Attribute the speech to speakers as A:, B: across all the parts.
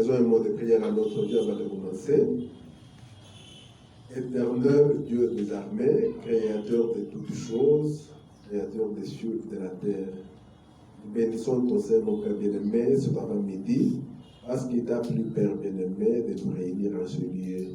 A: Faisons un mot de prière à notre Dieu avant de commencer. Éternel Dieu des armées, créateur de toutes choses, créateur des cieux et de la terre. Nous bénissons ton Seigneur, mon Père bien-aimé, ce avant-midi, parce qu'il t'a plu, Père bien-aimé, de nous réunir en ce lieu.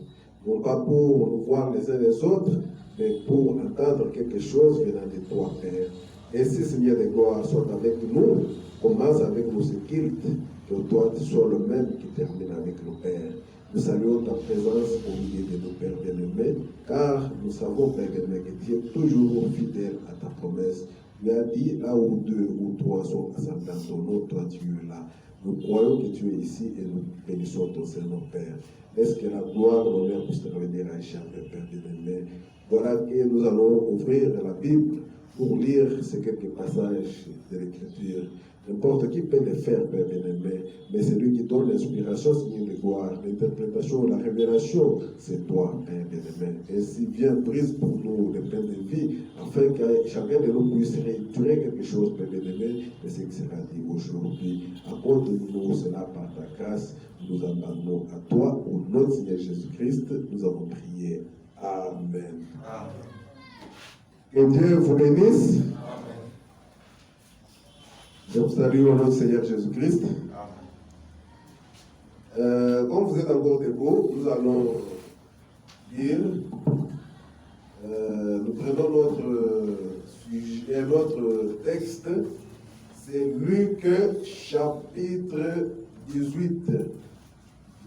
A: Non pas pour nous voir les uns les autres, mais pour entendre quelque chose venant de toi, Père. Ainsi, Seigneur de gloire, soit avec nous. Commence avec nos occultes, que toi tu sois le même qui termine avec nos pères. Nous saluons ta présence au milieu de nos pères bien-aimés, car nous savons, Père bien-aimé, que tu es toujours fidèle à ta promesse. Tu as dit, là où deux ou trois sont assemblés dans ton nom, toi tu es là. Nous croyons que tu es ici et nous bénissons ton Seigneur, Père. Est-ce que la gloire, l'honneur puisse te revenir à chaque Père bien-aimé? Voilà que nous allons ouvrir la Bible pour lire ces quelques passages de l'Écriture. N'importe qui peut le faire, Père bien-aimé, mais c'est lui qui donne l'inspiration, Seigneur de gloire, l'interprétation, la révélation, c'est toi, Père bien-aimé. Ainsi viens, brise pour nous le pain de vie, afin que chacun de nous puisse retirer quelque chose, Père bien-aimé, de ce qui sera dit aujourd'hui. Accorde-nous cela par ta grâce, nous abandonnons à toi, au nom de Seigneur Jésus-Christ, nous avons prié. Amen. Amen. Que Dieu vous bénisse. Amen. Je vous salue au nom du Seigneur Jésus-Christ. Comme vous êtes encore debout, nous allons lire. Nous prenons notre texte. C'est Luc chapitre 18.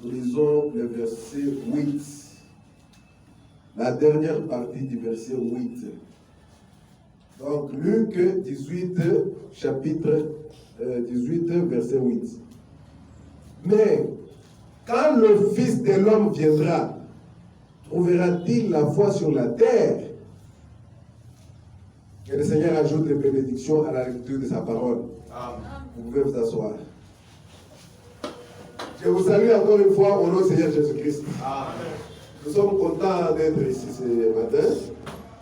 A: Nous lisons le verset 8. La dernière partie du verset 8. Donc, Luc 18, chapitre 18, verset 8. Mais, quand le Fils de l'homme viendra, trouvera-t-il la foi sur la terre? Que le Seigneur ajoute les bénédictions à la lecture de sa parole. Amen. Vous pouvez vous asseoir. Je vous salue encore une fois au nom du Seigneur Jésus-Christ. Amen. Nous sommes contents d'être ici ce matin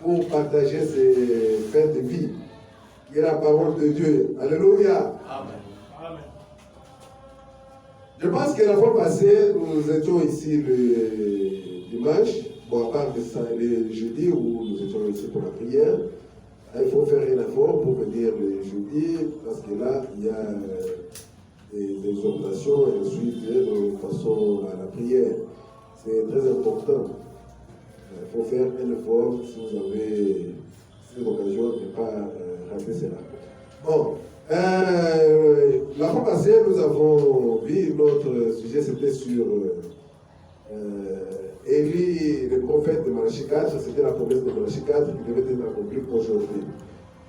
A: pour partager ces faits de vie, qui est la parole de Dieu. Alléluia. Amen. Amen. Je pense que la fois passée, nous étions ici le dimanche, bon, à part le jeudi où nous étions ici pour la prière. Il faut faire un effort pour venir le jeudi, parce que là, il y a des exhortations et ensuite nous passons à la prière. C'est très important. Il faut faire un effort si vous avez cette occasion de ne pas rater cela. Bon, la fois passée, nous avons vu notre sujet, c'était sur Élie, le prophète de Malachie 4. C'était la promesse de Malachie 4 qui devait être accomplie aujourd'hui.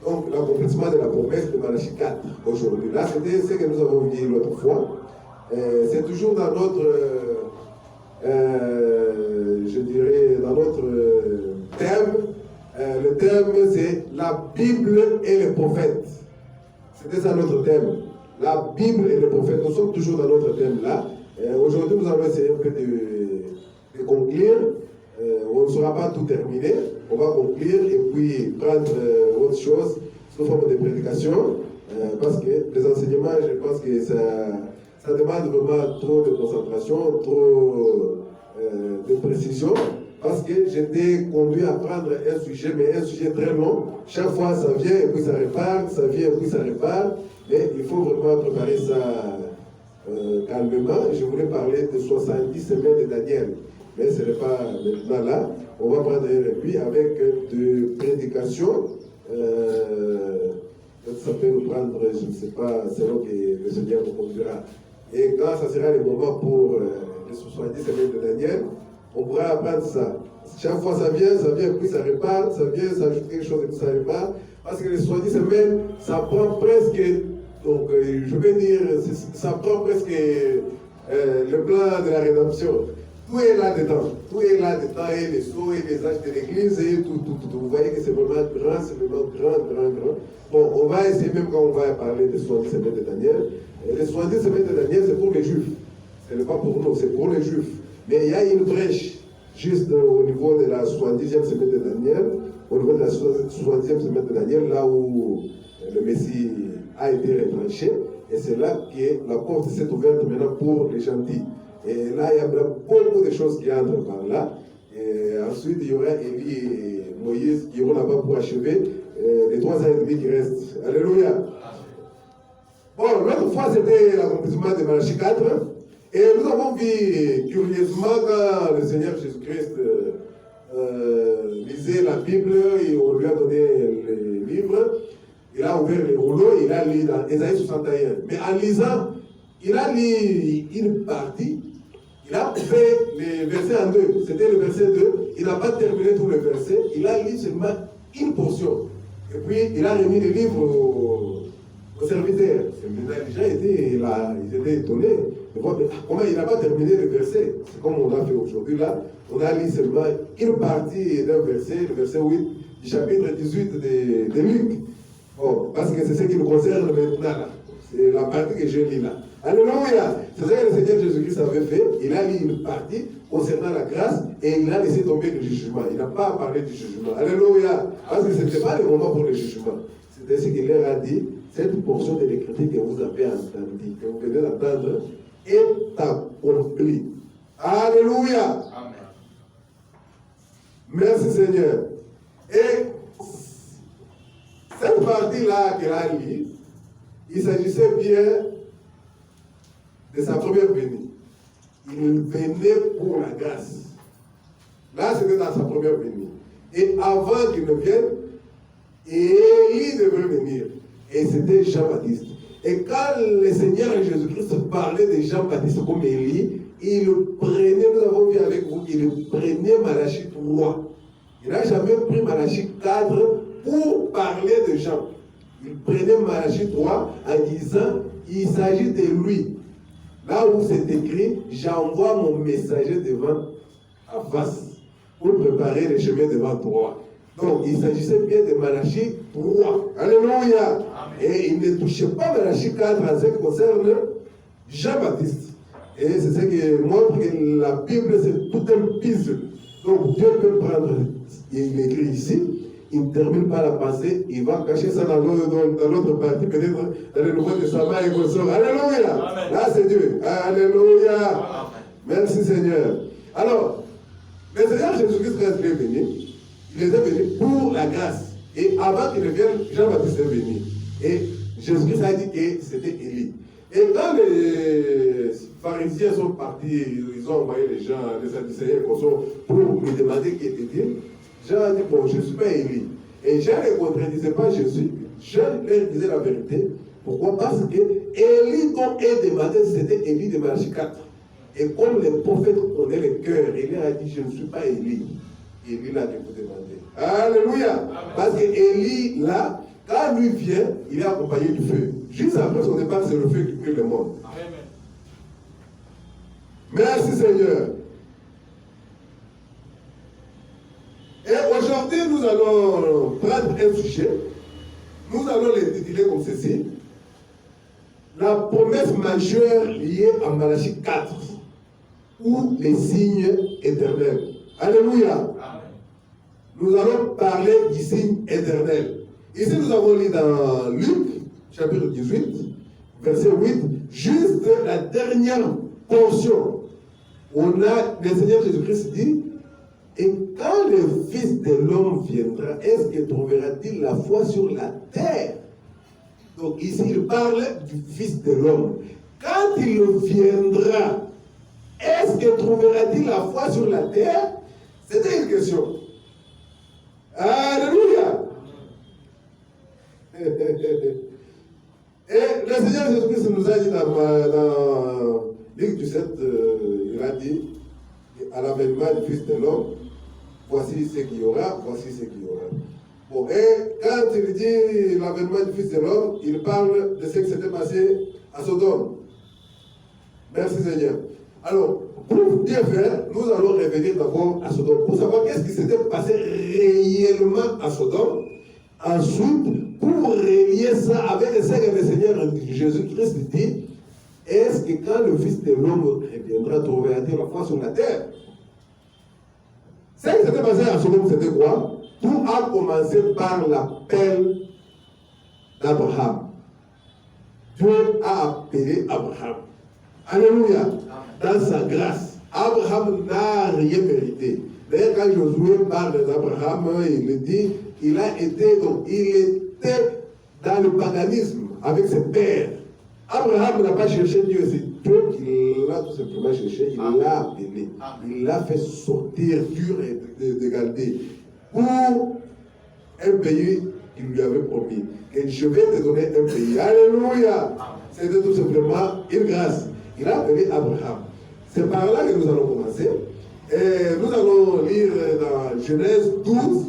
A: Donc, l'accomplissement de la promesse de Malachie 4 aujourd'hui. Là, c'était ce que nous avons dit l'autre fois. C'est toujours dans notre... je dirais, dans notre thème, le thème c'est la Bible et les prophètes. C'était ça notre thème. La Bible et les prophètes. Nous sommes toujours dans notre thème là. Aujourd'hui, nous allons essayer un peu de conclure. On ne sera pas tout terminé. On va conclure et puis prendre autre chose sous forme de prédication. Parce que les enseignements, je pense que ça demande vraiment trop de concentration, trop de précision, parce que j'étais conduit à prendre un sujet, mais un sujet très long. Chaque fois, ça vient et puis ça repart, ça vient et puis ça repart. Mais il faut vraiment préparer ça calmement. Je voulais parler de 70 semaines de Daniel, mais ce n'est pas maintenant là. On va prendre un repli avec de prédications. Ça peut nous prendre, je ne sais pas, selon que le Seigneur nous conduira. Et quand ça sera le moment pour les 70 semaines de Daniel, on pourra apprendre ça. Chaque fois ça vient, puis ça repart, ça vient, ça ajoute quelque chose et puis ça repart. Parce que les 70 semaines, ça prend presque, donc je vais dire, ça prend presque le plan de la rédemption. Tout est là-dedans. Tout est là-dedans, et les sceaux, et les âges de l'église, et tout. Vous voyez que c'est vraiment grand, c'est vraiment grand. Bon, on va essayer, même quand on va parler des 70 semaines de Daniel, les 70 semaines de Daniel, c'est pour les Juifs. Ce n'est pas pour nous, c'est pour les Juifs. Mais il y a une brèche, juste au niveau de la 70e semaine de Daniel, au niveau de la 70e semaine de Daniel, là où le Messie a été retranché. Et c'est là que la porte s'est ouverte maintenant pour les gentils. Et là, il y a beaucoup de choses qui entrent par là. Et ensuite, il y aura Élie et Moïse qui iront là-bas pour achever les 3 ans et demi qui restent. Alléluia. Bon, l'autre fois, c'était l'accomplissement de Malachie 4. Et nous avons vu curieusement quand le Seigneur Jésus-Christ lisait la Bible et on lui a donné les livres. Il a ouvert les rouleaux, il a lu dans Ésaïe 61. Mais en lisant, il a lu une partie. Il a fait les versets en 2. C'était le verset 2. Il n'a pas terminé tout le verset. Il a lu seulement une portion. Et puis, il a remis les livres aux serviteurs. Les gens étaient étonnés. Comment il n'a pas terminé le verset? C'est comme on a fait aujourd'hui là. On a lu seulement une partie d'un verset, le verset 8 du chapitre 18 de Luc. Bon, parce que c'est ce qui nous concerne maintenant là. C'est la partie que je lis là. Alléluia! C'est ça que le Seigneur Jésus-Christ avait fait. Il a lu une partie concernant la grâce et il a laissé tomber le jugement. Il n'a pas parlé du jugement. Alléluia! Parce que ce n'était pas le moment pour le jugement. C'était ce qu'il leur a dit. Cette portion de l'écriture que vous avez entendue, que vous venez d'entendre, est accomplie. Alléluia! Amen. Merci Seigneur. Et cette partie-là qu'elle a lue, il s'agissait bien de sa première venue. Il venait pour la grâce. Là, c'était dans sa première venue. Et avant qu'il ne vienne, Élie devait venir. Et c'était Jean-Baptiste. Et quand le Seigneur Jésus-Christ parlait de Jean-Baptiste comme Élie, il prenait, nous avons vu avec vous, il prenait Malachie 3. Il n'a jamais pris Malachie 4 pour parler de Jean. Il prenait Malachie 3 en disant, il s'agit de lui. Là où c'est écrit, j'envoie mon messager devant ta face pour préparer le chemin devant toi. Donc, il s'agissait bien de Malachie 3. Alléluia. Amen. Et il ne touchait pas Malachie 4 en ce qui concerne Jean-Baptiste. Et c'est ce qui montre que la Bible, c'est tout un puzzle. Donc, Dieu peut prendre, il écrit ici, il ne termine pas la pensée, il va cacher ça dans l'autre partie, peut-être dans le Nouveau Testament et consort. Alléluia. Amen. Là, c'est Dieu. Alléluia. Amen. Merci Seigneur. Alors, le Seigneur Jésus-Christ est venu. Il était venu pour la grâce. Et avant qu'il ne vienne, Jean-Baptiste est venu. Et Jésus-Christ a dit que c'était Élie. Et quand les pharisiens sont partis, ils ont envoyé les gens, les Sadducéens, pour lui demander qui était-il. Jean a dit, bon, je ne suis pas Élie. Et Jean ne contredisait pas Jésus. Jean leur disait la vérité. Pourquoi? Parce que Élie, dont est demandé, c'était Élie de Malachie 4. Et comme les prophètes connaissent le cœur, il leur a dit, je ne suis pas Élie. Élie là que vous demandez. Alléluia. Amen. Parce que Élie là, quand lui vient, il est accompagné du feu. Juste après son départ, c'est le feu qui brûle le monde. Amen. Merci Seigneur. Et aujourd'hui, nous allons prendre un sujet. Nous allons l'intituler comme ceci. La promesse majeure liée à Malachie 4. Ou les signes éternels. Alléluia. Amen. Nous allons parler du signe éternel. Ici, nous avons lu dans Luc, chapitre 18, verset 8, juste la dernière portion. On a, le Seigneur Jésus-Christ dit, et quand le Fils de l'homme viendra, est-ce que trouvera-t-il la foi sur la terre? Donc ici, il parle du Fils de l'homme. Quand il viendra, est-ce que trouvera-t-il la foi sur la terre? C'était une question. Alléluia. Et le Seigneur Jésus-Christ nous a dit dans Luc 17, il a dit, à l'avènement du Fils de l'homme, voici ce qu'il y aura, voici ce qu'il y aura. Bon, et quand il dit l'avènement du Fils de l'homme, il parle de ce qui s'était passé à Sodome. Merci Seigneur. Alors, pour bien faire, nous allons revenir d'abord à Sodome, pour savoir qu'est-ce qui s'était passé réellement à Sodome. Ensuite, pour relier ça avec ce que le Seigneur Jésus-Christ dit, est-ce que quand le Fils de l'homme reviendra, trouvera-t-il la foi sur la terre? Ce qui s'était passé à Sodome, c'était quoi? Tout a commencé par l'appel d'Abraham. Dieu a appelé Abraham. Alléluia. Dans sa grâce. Abraham n'a rien mérité. D'ailleurs, quand Josué parle d'Abraham, il dit, il était dans le paganisme avec ses pères. Abraham n'a pas cherché Dieu, c'est Dieu qui l'a tout simplement cherché, il l'a appelé. Il l'a fait sortir dur de Galdée pour un pays qu'il lui avait promis. Et je vais te donner un pays. Alléluia. C'était tout simplement une grâce. Il a appelé Abraham. C'est par là que nous allons commencer. Et nous allons lire dans Genèse 12,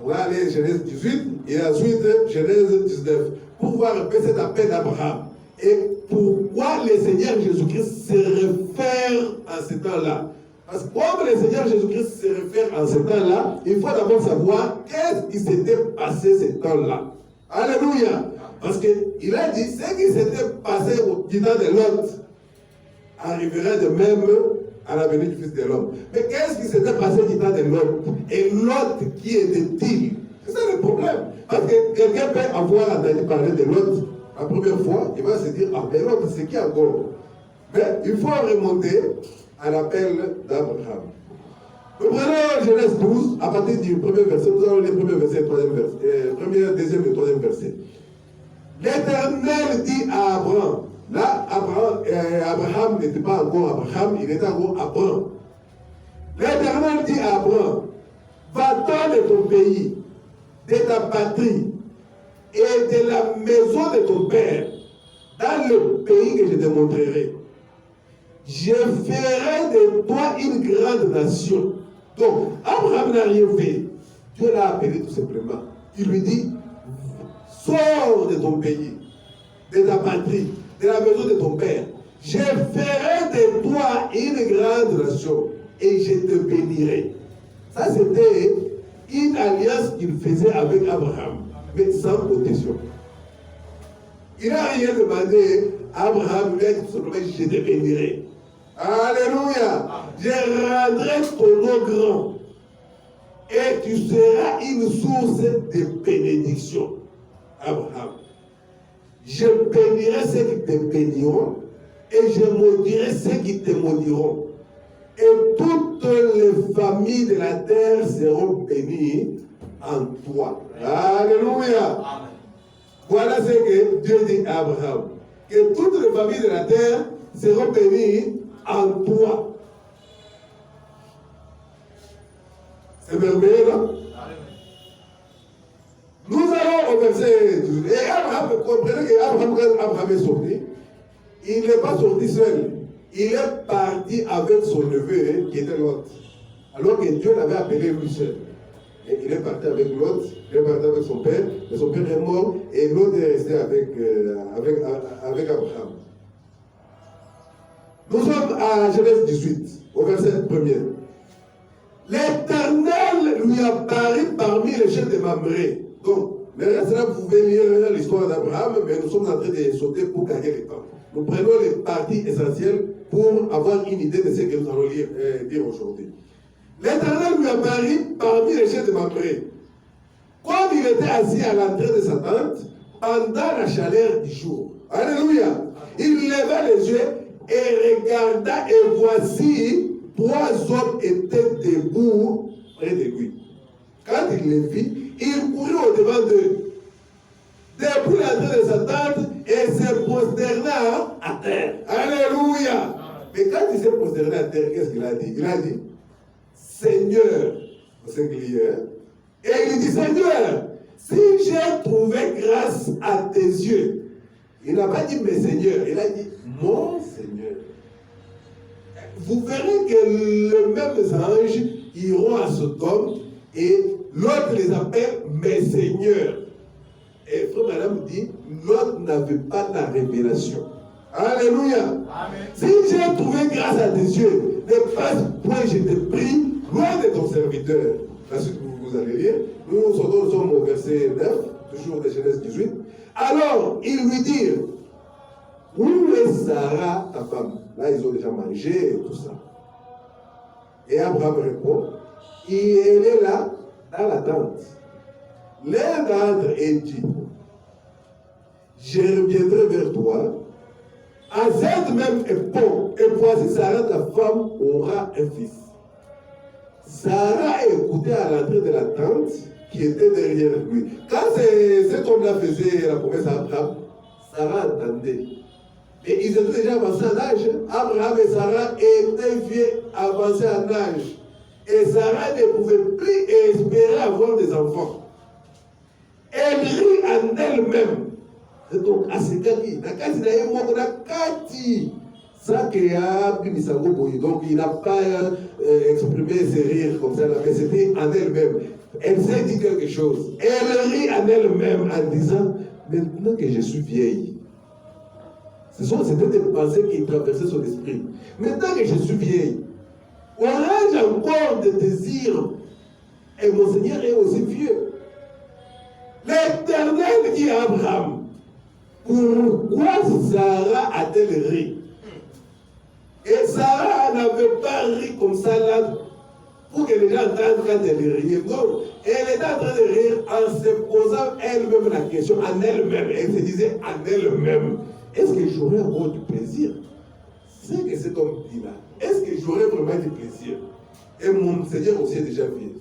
A: on va aller Genèse 18 et ensuite Genèse 19 pour voir un peu cet appel d'Abraham et pourquoi le Seigneur Jésus-Christ se réfère à ce temps-là. Parce que comme le Seigneur Jésus-Christ se réfère à ce temps-là, il faut d'abord savoir qu'est-ce qui s'était passé ce temps-là. Alléluia. Parce qu'il a dit ce qui s'était passé au temps de Lot arrivera de même à la venue du Fils de l'homme. Mais qu'est-ce qui s'était passé du temps de Lot? Et Lot, qui était-il? C'est ça le problème. Parce que quelqu'un peut avoir entendu parler de Lot la première fois, il va se dire, ah mais Lot, c'est qui encore? Mais il faut remonter à l'appel d'Abraham. Nous prenons Genèse 12, à partir du premier verset, nous allons lire le premier verset, troisième verset, premier, deuxième et troisième verset. L'Éternel dit à Abraham, là, Abraham n'était pas encore Abraham, il était encore Abraham. L'Éternel dit à Abraham, va-t'en de ton pays, de ta patrie et de la maison de ton père, dans le pays que je te montrerai. Je ferai de toi une grande nation. Donc, Abraham n'a rien fait. Dieu l'a appelé tout simplement. Il lui dit, sors de ton pays, de ta patrie, de la maison de ton père. Je ferai de toi une grande nation et je te bénirai. Ça, c'était une alliance qu'il faisait avec Abraham, mais sans condition. Il n'a rien demandé à Abraham, il a dit tout simplement, je te bénirai. Alléluia. Je rendrai ton nom grand et tu seras une source de bénédiction. Abraham. Je bénirai ceux qui te béniront et je maudirai ceux qui te maudiront. Et toutes les familles de la terre seront bénies en toi. Alléluia. Amen. Voilà ce que Dieu dit à Abraham. Que toutes les familles de la terre seront bénies en toi. C'est merveilleux, non? Nous allons au verset 12. Et Abraham, comprenez qu'Abraham, quand Abraham est sorti, il n'est pas sorti seul. Il est parti avec son neveu qui était Lot. Alors que Dieu l'avait appelé lui seul. Et il est parti avec Lot, il est parti avec son père, mais son père est mort et Lot est resté avec Abraham. Nous sommes à Genèse 18, au verset 1er. L'Éternel lui apparut parmi les chefs de Mamré. Donc, le reste là, vous pouvez lire l'histoire d'Abraham, mais nous sommes en train de sauter pour gagner le temps. Nous prenons les parties essentielles pour avoir une idée de ce que nous allons dire aujourd'hui. L'Éternel lui apparut parmi les chefs de Mamré. Comme il était assis à l'entrée de sa tente, pendant la chaleur du jour. Alléluia. Il leva les yeux et regarda, et voici, 3 hommes étaient debout près de lui. Quand il les vit, il courut au-devant d'eux, depuis l'entrée de sa tente, et se prosterna à terre. Alléluia. Mais quand il s'est prosterné à terre, qu'est-ce qu'il a dit? Il a dit, Seigneur, au singulier, et il dit, Seigneur, si j'ai trouvé grâce à tes yeux. Il n'a pas dit mes seigneurs, il a dit mon Seigneur. Vous verrez que les mêmes anges iront à Sodome et l'autre les appelle mes seigneurs. Et frère madame dit, l'autre n'avait pas la révélation. Alléluia. Amen. Si j'ai trouvé grâce à tes yeux, ne passe point, je te prie, loin de ton serviteur. La suite, vous allez lire. Nous sommes au verset 9, toujours de Genèse 18. Alors, ils lui dirent, où est Sarah, ta femme? Là, ils ont déjà mangé et tout ça. Et Abraham répond, elle est là, dans la tente. L'un d'entre eux dit, je reviendrai vers toi. À cette même époque, et voici Sarah, ta femme, aura un fils. Sarah écoutait à l'entrée de la tente qui était derrière lui. Quand cet homme-là faisait la promesse à Abraham, Sarah entendait. Et ils étaient déjà avancés en âge. Abraham et Sarah étaient vieux, avancés en âge. Et Sarah ne pouvait plus espérer avoir des enfants. Elle rit en elle-même. Donc, à ce cas-ci, donc il n'a pas exprimé ses rires comme ça, mais c'était en elle-même. Elle s'est dit quelque chose. Elle rit en elle-même en disant, maintenant que je suis vieille, c'était des pensées qui traversaient son esprit. Maintenant que je suis vieille, aurais-je encore des désirs? Et mon Seigneur est aussi vieux. L'Éternel dit à Abraham, pourquoi Sarah a-t-elle ri? Et Sarah n'avait pas ri comme ça là pour que les gens entendent quand elle riait. Non, elle était en train de rire en se posant elle-même la question, en elle-même. Elle se disait en elle-même, est-ce que j'aurais encore du plaisir? C'est que cet homme dit là, est-ce que j'aurais vraiment du plaisir? Et mon Seigneur aussi est déjà vieux.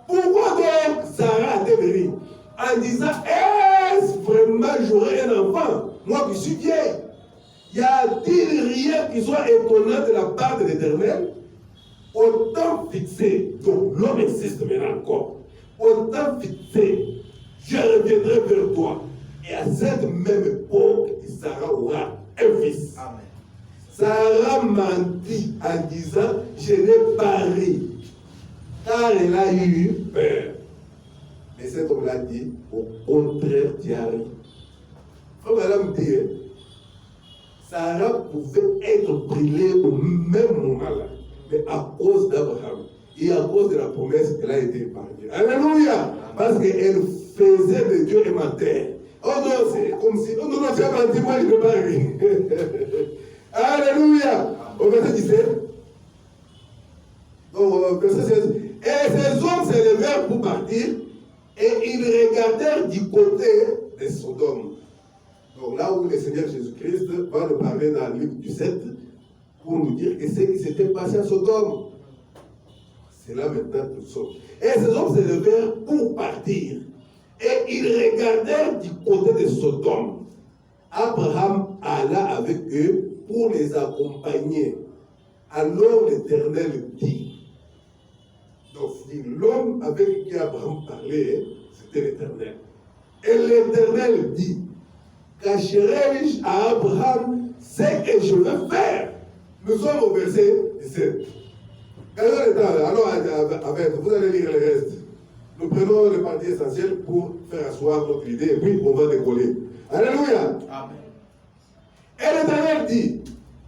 A: Pourquoi donc Sarah a-t-elle ri? En disant, est-ce vraiment j'aurai un enfant? Moi qui suis vieille. Y a-t-il rien qui soit étonnant de la part de l'Éternel? Autant fixé, donc l'homme existe maintenant encore. Autant fixé, je reviendrai vers toi. Et à cette même époque, Sarah aura un fils. Amen. Sarah mentit en disant, je n'ai pas ri, car elle a eu peur. Mais cet homme-là dit, au contraire, tu as ri. Comme madame dit, Sarah pouvait être brûlée au même moment-là, mais à cause d'Abraham et à cause de la promesse qu'elle a été épargnée. Alléluia! Parce qu'elle faisait de Dieu un menteur. Oh non, c'est comme si, oh non, tu as menti, moi je ne peux pas rire. Alléluia! Au verset 17. Donc, verset 16. Et ces hommes s'élevèrent pour partir. Et ils regardèrent du côté de Sodome. Donc là où le Seigneur Jésus-Christ va nous parler dans le livre du 7 pour nous dire que ce qui s'était passé à Sodome. C'est là maintenant que nous sommes. Et ces hommes s'élevèrent pour partir. Et ils regardèrent du côté de Sodome. Abraham alla avec eux pour les accompagner. Alors l'Éternel dit, donc l'homme avec qui Abraham parlait, c'était l'Éternel. Et l'Éternel dit, cacherai-je à Abraham ce que je vais faire? Nous sommes au verset 17. Alors, avec, vous allez lire le reste. Nous prenons le parti essentiel pour faire asseoir notre idée et puis on va décoller. Alléluia. Amen. Et l'Éternel dit,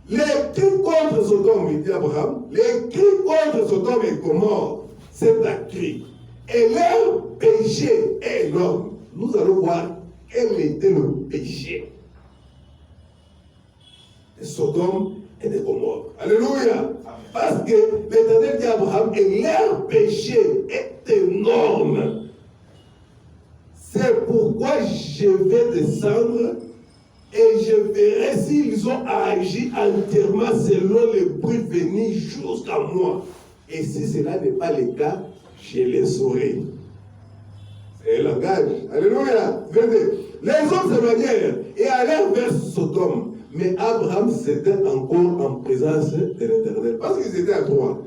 A: les cris contre Sodome, il dit Abraham, les cris contre Sodome et Gomorrhe, c'est un cri. Et leur péché est énorme. Nous allons voir quel était le péché de Sodome et de Gomorrhe. Alléluia. Parce que l'Éternel dit à Abraham, et leur péché est énorme. C'est pourquoi je vais descendre et je verrai s'ils ont agi entièrement selon le bruit venu jusqu'à moi. Et si cela n'est pas le cas, je les saurai. C'est le langage. Alléluia. Les hommes s'éloignèrent et allèrent vers Sodome. Mais Abraham s'était encore en présence de l'Éternel. Parce qu'ils étaient à trois.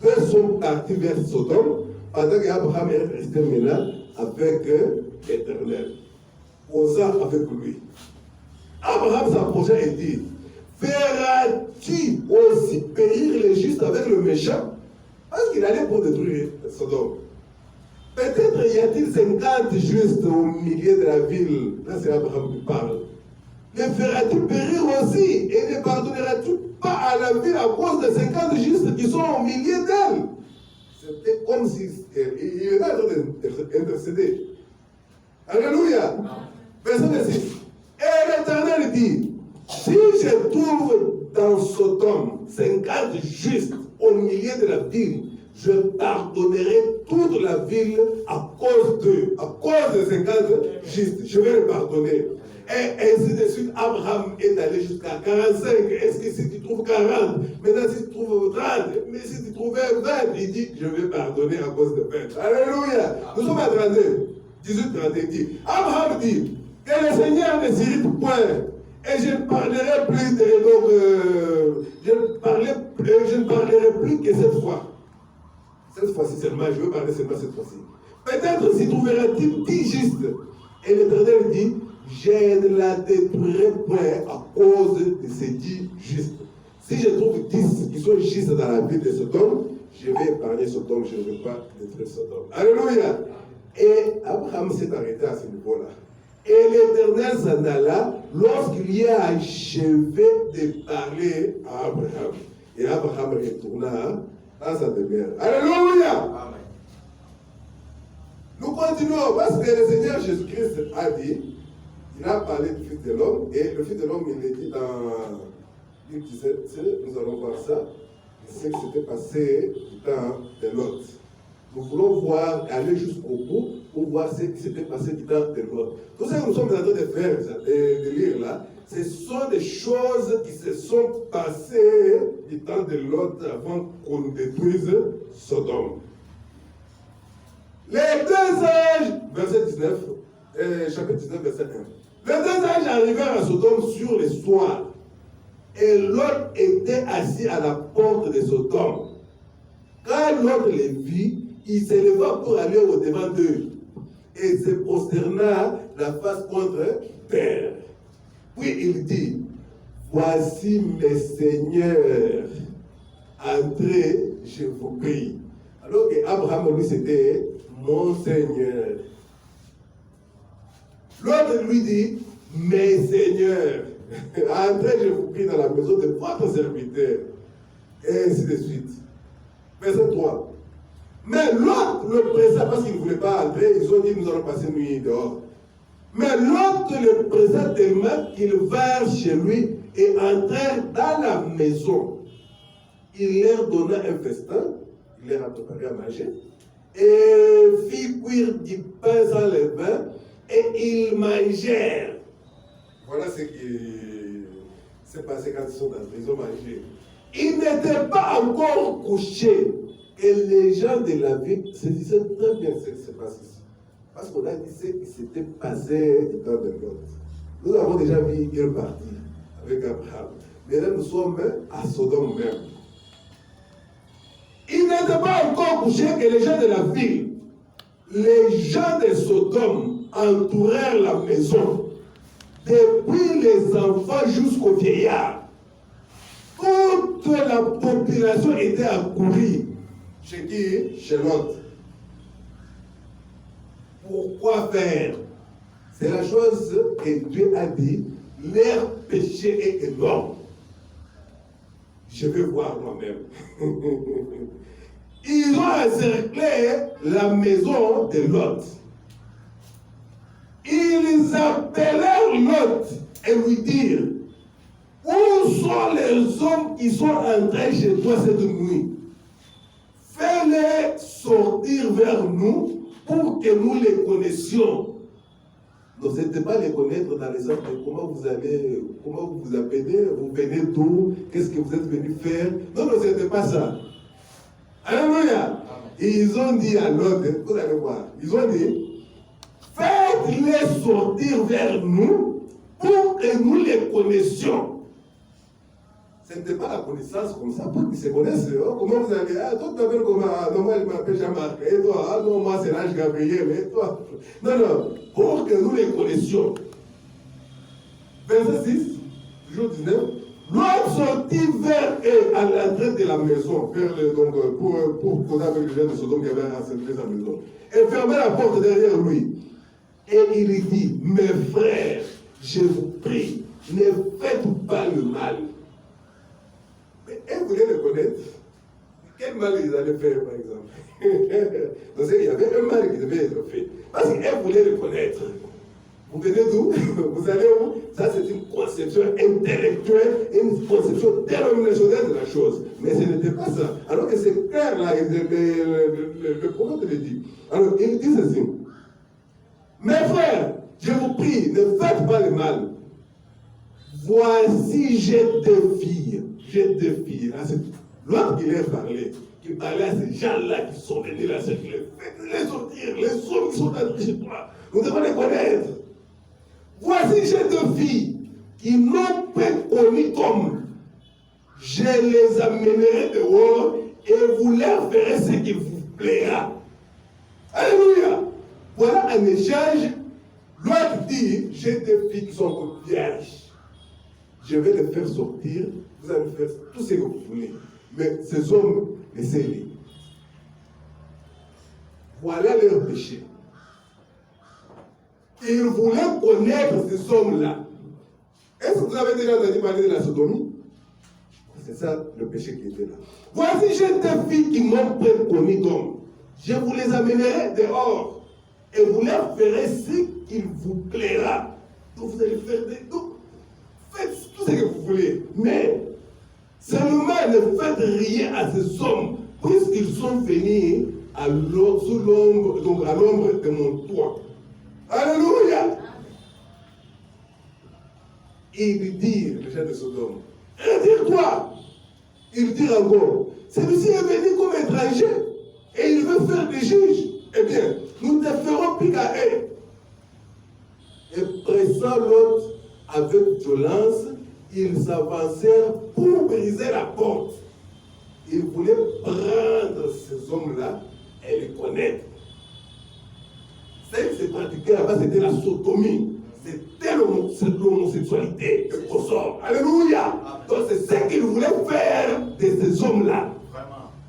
A: Deux sont partis vers Sodome, pendant qu'Abraham est resté maintenant avec l'Éternel. Osant avec lui. Abraham s'approcha et dit, verras-tu aussi périr les justes avec le méchant? Parce qu'il allait pour détruire Sodome. Peut-être y a-t-il 50 justes au milieu de la ville. Là, c'est Abraham qui parle. Les feras-tu périr aussi? Et ne pardonneras-tu pas à la ville à cause des 50 justes qui sont au milieu d'elle? C'était comme si il était en train d'intercéder. Alléluia. Verset 6. Et l'Éternel dit, si je trouve dans Sodome 50 justes au milieu de la ville, je pardonnerai toute la ville à cause d'eux, à cause des 50 justes. Je vais les pardonner. Et ainsi de suite, Abraham est allé jusqu'à 45. Est-ce que si tu trouves 40, maintenant si tu trouves 30, mais si tu trouvais 20, il dit, je vais pardonner à cause de 20. Alléluia. Nous sommes à 32. 18-31 dit, Abraham dit, que le Seigneur ne s'irrite point, et je ne parlerai plus je ne parlerai plus que cette fois. Cette fois-ci seulement, je veux parler seulement cette fois-ci. Peut-être s'y trouvera-t-il 10 justes. Et l'Éternel dit, je ne la détruirai point à cause de ces 10 justes. Si je trouve 10 qui sont justes dans la ville de Sodome, je vais épargner Sodome, je ne vais pas détruire Sodome. Alléluia. Et Abraham s'est arrêté à ce niveau-là. Et l'Éternel s'en alla lorsqu'il y a achevé de parler à Abraham. Et Abraham retourna à sa demeure. Alléluia. Amen. Nous continuons parce que le Seigneur Jésus-Christ a dit, il a parlé du Fils de l'homme, et le Fils de l'homme, il est dit dans Luc 17, nous allons voir ça, ce qui s'était passé dans de Lot. Nous voulons voir, aller jusqu'au bout pour voir ce qui s'était passé du temps de Lot. Tout ce que nous sommes en train de faire, de lire là, ce sont des choses qui se sont passées du temps de Lot avant qu'on détruise Sodome. Les deux âges, verset 19, chapitre 19, verset 1. Les deux âges arrivèrent à Sodome sur le soir, et Lot était assis à la porte de Sodome. Quand Lot les vit, il s'éleva pour aller au-devant d'eux et se prosterna la face contre terre. Puis il dit, voici mes seigneurs, entrez, je vous prie. Alors que Abraham, lui, c'était mon Seigneur. L'autre lui dit, mes seigneurs, entrez, je vous prie, dans la maison de votre serviteur. Et ainsi de suite. Verset 3. Mais l'autre le pressa parce qu'il ne voulait pas entrer. Ils ont dit, nous allons passer une nuit dehors. Mais l'autre le pressa tellement qu'ils vinrent chez lui et entrèrent dans la maison. Il leur donna un festin, il leur a préparé à manger, et fit cuire du pain sans levain, et ils mangèrent. Voilà ce qui s'est passé quand ils sont dans la maison, ils ont mangé. Ils n'étaient pas encore couchés. Et les gens de la ville se disaient très bien ce qui se passe ici. Parce qu'on a dit ce qui s'était passé dans le Lot. Nous avons déjà vu une partie avec Abraham. Mais là, nous sommes à Sodome même. Ils n'étaient pas encore couchés que les gens de la ville. Les gens de Sodome entourèrent la maison. Depuis les enfants jusqu'aux vieillards. Toute la population était accourue. Chez qui? Chez l'autre. Pourquoi faire? C'est la chose que Dieu a dit. Leur péché est énorme. Je vais voir moi-même. Ils ont encerclé la maison de Lot. Ils appelèrent Lot et lui dirent, où sont les hommes qui sont entrés chez toi cette nuit? Fais-les sortir vers nous pour que nous les connaissions. N'osez pas les connaître dans les sens de comment vous allez, comment vous vous appelez, vous venez d'où, qu'est-ce que vous êtes venu faire. Non, non, c'était pas ça. Alléluia. Et ils ont dit à l'autre, vous allez voir, ils ont dit, faites-les sortir vers nous pour que nous les connaissions. Ce n'était pas la connaissance comme ça, pour qu'ils se connaissent. Oh, comment vous allez? Ah, toi, tu t'appelles comment? Non, moi, je m'appelle Jean-Marc. Et toi? Ah non, moi, c'est l'ange Gabriel. Et toi? Non, non, pour que nous les connaissions. Verset 6, toujours 19. L'autre sortit vers eux à l'entrée de la maison, pour causer avec les gens de Sodome qui avaient assemblé sa maison. Et fermait la porte derrière lui. Et il dit, mes frères, je vous prie, ne faites pas le mal. Mais elle voulait le connaître. Quel mal ils allaient faire, par exemple? Donc, il y avait un mal qui devait être fait. Parce qu'elle voulait le connaître. Vous venez d'où? Vous allez où? Ça, c'est une conception intellectuelle, une conception dénominationnelle de la chose. Mais ce n'était pas ça. Alors que c'est clair, là, le prophète le dit. Alors, il dit ceci. Mes frères, je vous prie, ne faites pas le mal. Voici, j'ai deux filles. J'ai deux filles. L'autre qui leur parlait, qui parlait à ces gens-là qui sont venus là, c'est les sortir, les hommes qui sont entrés chez toi. Nous devons les connaître. Voici, j'ai deux filles qui n'ont pas connu d'homme. Je les amènerai dehors et vous leur ferez ce qui vous plaira. Alléluia. Voilà un échange. L'autre dit, j'ai deux filles qui sont vierges. Je vais les faire sortir. Vous allez faire tout ce que vous voulez. Mais ces hommes, laissez-les. Voilà leur péché. Ils voulaient connaître ces hommes-là. Est-ce que vous avez déjà entendu parler de la sodomie? C'est ça le péché qui était là. Voici, j'ai deux filles qui n'ont pas connu d'homme. Je vous les amènerai dehors et vous leur ferez ce qu'il vous plaira. Donc vous allez faire des... Donc, faites tout ce que vous voulez. Mais seulement ne faites rien à ces hommes, puisqu'ils sont venus sous l'ombre, donc à l'ombre de mon toit. Alléluia. Il dit, le chef de Sodome, retire-toi. Il dit encore, celui-ci est venu comme étranger et il veut faire des juges. Eh bien, nous te ferons pique à eux. Et pressant l'autre avec violence, ils s'avancèrent pour briser la porte. Ils voulaient prendre ces hommes-là et les connaître. Ce qui se pratiquait là-bas, c'était la sodomie. C'était l'homosexualité, le consort. Alléluia. Donc c'est ce qu'ils voulaient faire de ces hommes-là.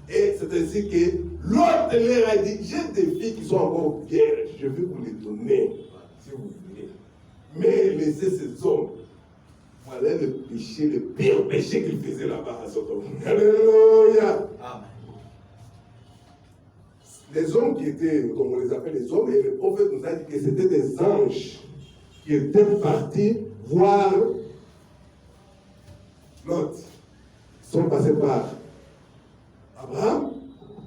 A: Et c'est ainsi que l'autre leur a dit, j'ai des filles qui sont encore vierges, je vais vous les donner, si vous voulez. Mais laissez ces hommes. Voilà le péché, le pire péché qu'ils faisaient là-bas à Sodome. Alléluia. Amen. Les hommes qui étaient, comme on les appelle les hommes, et le prophète nous a dit que c'était des anges qui étaient partis voir Lot. Ils sont passés par Abraham.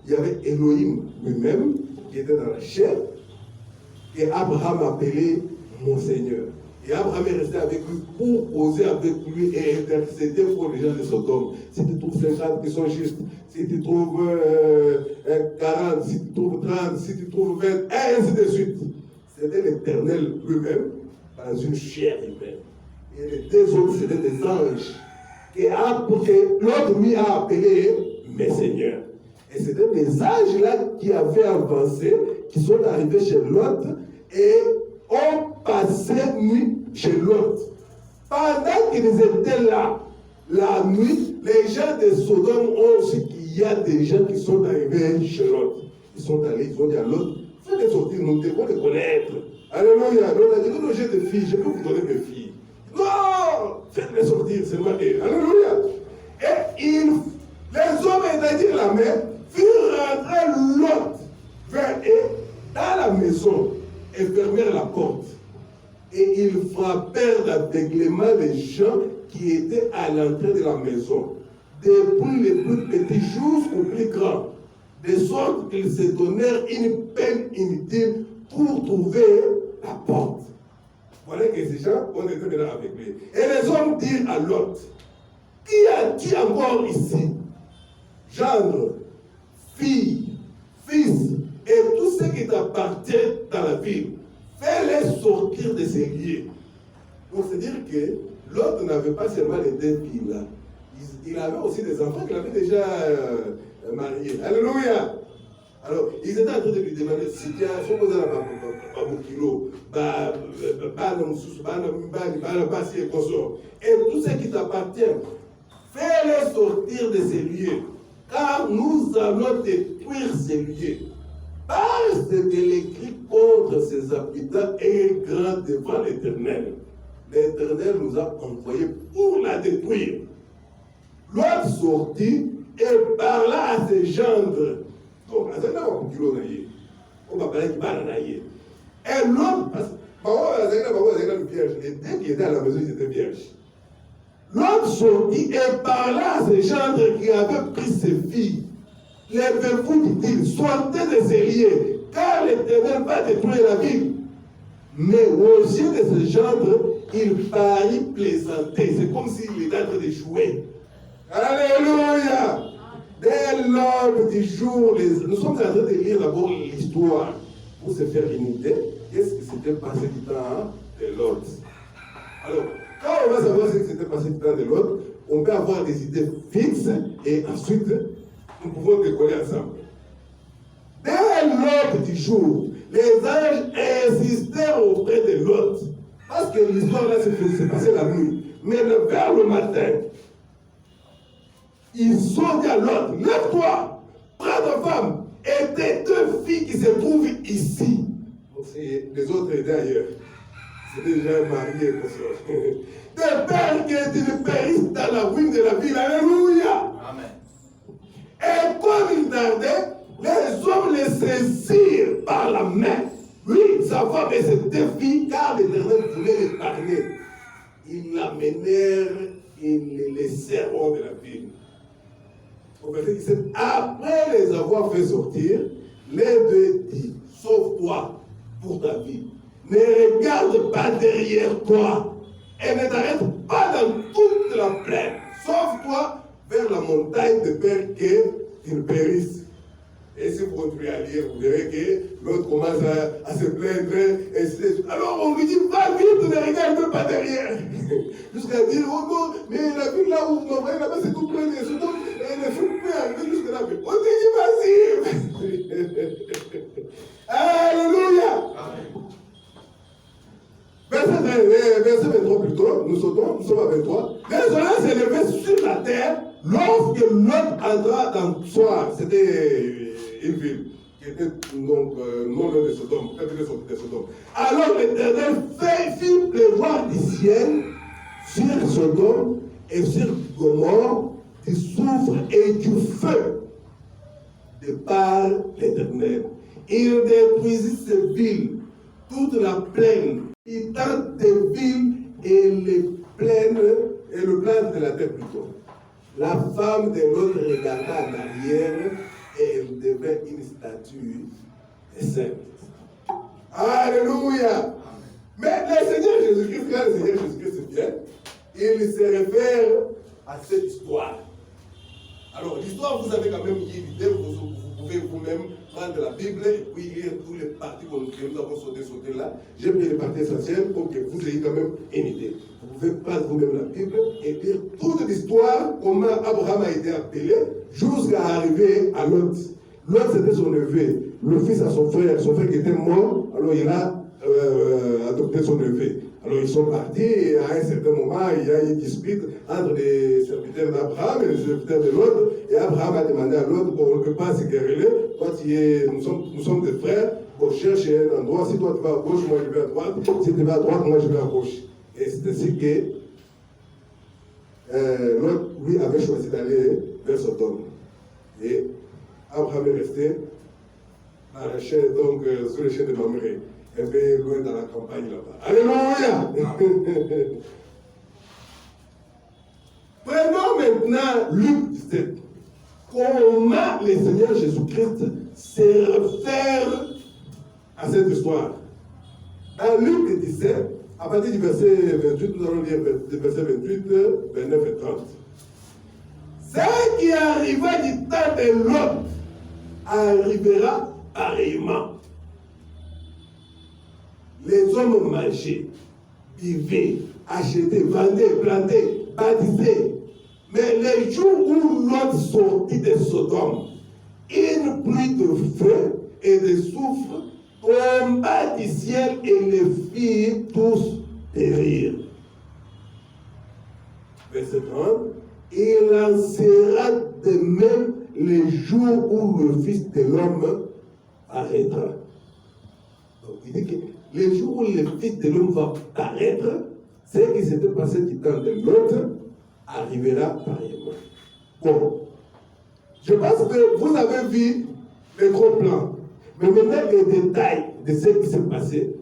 A: Il y avait Elohim lui-même qui était dans la chair, et Abraham appelait mon Seigneur. Et Abraham est resté avec lui pour causer avec lui et intercéder pour les gens de Sodome. Si tu trouves 50 qui sont justes, si tu trouves 40, si tu trouves 30, si tu trouves 20, et ainsi de suite. C'était l'Éternel lui-même dans une chair humaine. Et les deux autres, c'était des anges. Et l'autre lui a appelé mes seigneurs. Et c'était des anges là qui avaient avancé, qui sont arrivés chez l'autre et ont passé nuit chez l'autre. Pendant qu'ils étaient là, la nuit, les gens de Sodome ont su qu'il y a des gens qui sont arrivés chez l'autre. Ils sont allés, ils ont dit à l'autre, faites-les sortir, nous devons les connaître. Alléluia. Donc on a dit, non, j'ai des filles, je peux vous donner mes filles. Non, faites-les sortir, c'est moi. Alléluia. Et les hommes étendirent la main, firent rentrer l'autre vers eux dans la maison et fermèrent la porte. Et ils frappèrent d'aveuglement les gens qui étaient à l'entrée de la maison, depuis les plus petits jusqu'aux plus grands, de sorte qu'ils se donnèrent une peine inutile pour trouver la porte. Voilà que ces gens ont été là avec lui. Et les hommes dirent à l'autre, qui as-tu encore ici? Gendre, fille, fils, et tout ce qui t'appartient dans la ville. Fais-les sortir de ces lieux. Donc c'est dire que l'autre n'avait pas seulement les deux filles là. Il avait aussi des enfants qu'il avait déjà mariés. Alléluia. Alors, ils étaient en train de lui demander si tu as fait et tout ce qui t'appartient, fais-les sortir de ces lieux, car nous allons détruire ces lieux. Parce que l'écrit contre ses habitants est grand devant l'Éternel. L'Éternel nous a envoyés pour la détruire. L'autre sortit et parla à ses gendres. Donc, et l'autre,
B: Et dès qu'il était à la maison, il était vierge. L'autre sortit et parla à ses gendres qui avaient pris ses filles. Lèvez-vous, dit-il, sortez de ces lieux, car l'Éternel va détruire la ville. Mais aux yeux de ses gendres, il parut plaisanter. C'est comme s'il était en train de jouer. Alléluia! Dès l'aube du jour, nous sommes en train de lire d'abord l'histoire pour se faire une idée. Qu'est-ce qui s'était passé du temps de Lot? Alors, quand on va savoir ce qui s'était passé du temps de Lot, on peut avoir des idées fixes et ensuite, nous pouvons décoller ensemble. Dès l'aube du jour, les anges insistèrent auprès de Lot. Parce que l'histoire là s'est passée la nuit. Mais vers le matin, ils ont dit à Lot, lève-toi, prends ta femme et tes deux filles qui se trouvent ici. Donc les autres étaient ailleurs. C'était déjà marié, de peur que tu ne périsses dans la ruine de la ville. Alléluia. Amen. Et comme il tardait, les hommes les saisirent par la main. Lui, sa femme et ses deux filles, car l'Éternel voulait l'épargner. Ils l'amenèrent et les laissèrent hors de la ville. Au verset 17, après les avoir fait sortir, les deux disent, sauve-toi pour ta vie. Ne regarde pas derrière toi et ne t'arrête pas dans toute la plaine. Sauve-toi vers la montagne de peur que tu ne périsses. Et si vous continuez à lire, vous verrez que l'autre commence à se plaindre. Alors on lui dit, va vite, ne regarde pas derrière. Jusqu'à dire, oh non, mais la ville là où vous m'envoyez là-bas, c'est tout plein de Sodome. Et le feu peut arriver jusque là. On te dit, vas-y. Alléluia. Verset 23 plutôt, nous sommes à 23. Les soleils s'élevaient sur la terre lorsque Lot entra dans Soir. C'était une ville qui était donc non loin de Sodome, quand il est sorti de Sodome. Alors l'Éternel fit pleuvoir du ciel sur Sodome et sur Gomorrhe du soufre et du feu de par l'Éternel. Il détruisit ces villes, toute la plaine, il tente des villes et les plaines, et le plan de la terre plutôt. La femme de l'autre regarda en arrière et elle devint une statue de sainte. Alléluia! Mais le Seigneur Jésus-Christ, quand le Seigneur Jésus-Christ vient, il se réfère à cette histoire. Alors, l'histoire, vous avez quand même une idée, vous pouvez vous-même prendre la Bible et puis lire tous les parties que nous avons sauté là. J'ai pris les parties essentielles pour que vous ayez quand même une idée. Vous pouvez prendre vous-même la Bible et lire toute l'histoire, comment Abraham a été appelé, jusqu'à arriver à Lot. Lot, c'était son neveu, le fils à son frère qui était mort, alors il a adopté son neveu. Alors ils sont partis et à un certain moment, il y a une dispute entre les serviteurs d'Abraham et les serviteurs de Lot. Et Abraham a demandé à Lot, bon, on ne peut pas se quereller, nous sommes des frères, on cherche un endroit, si toi tu vas à gauche, moi je vais à droite, si tu vas à droite, moi je vais à gauche. Et c'est ainsi que Lot, lui, avait choisi d'aller vers Sodome. Et Abraham est resté à la chaîne, donc sur les chaînes de Mamré. Un peu loin dans la campagne là-bas. Alléluia! Prenons maintenant Luc 17. Comment le Seigneur Jésus-Christ se réfère à cette histoire? Dans Luc 17, à partir du verset 28, nous allons lire les versets 28, 29 et 30. Ce qui arriva du temps de Lot arrivera pareillement. Les hommes mangeaient, vivaient, achetaient, vendaient, plantaient, bâtissaient. Mais les jours où Lot sortit de Sodome, une pluie de feu et de soufre tomba du ciel et les fit tous périr. Verset 30. Il en sera de même les jours où le Fils de l'homme paraîtra. Donc il dit que les jours où le Fils de l'homme va paraître, ce qui s'était passé du temps de l'autre arrivera pareillement. Bon, je pense que vous avez vu les gros plans. Mais maintenant, les détails de ce qui s'est passé.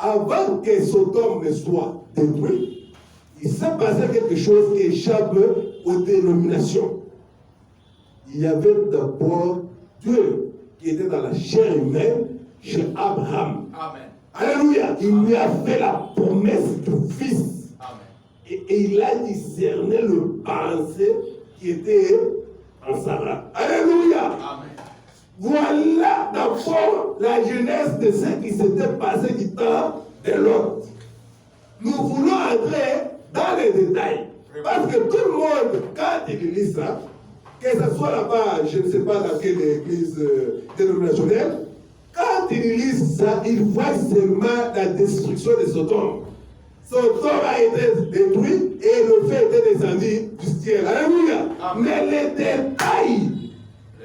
B: avant que Sodome ne soit détruit, il s'est passé quelque chose qui échappe aux dénominations. Il y avait d'abord Dieu qui était dans la chair humaine chez Abraham.
C: Amen.
B: Alléluia. Il lui a fait la promesse du Fils.
C: Amen.
B: Et il a discerné le pensée qui était en Sarah. Alléluia.
C: Amen.
B: Voilà d'abord la genèse de ce qui s'était passé du temps de l'autre. Nous voulons entrer dans les détails. Parce que tout le monde, quand il lit ça, que ce soit là-bas, je ne sais pas dans quelle église dénominationnelle, quand il lit ça, il voit seulement la destruction de Sodome. Sodome a été détruit et le feu était descendu du ciel. Alléluia. Mais les détails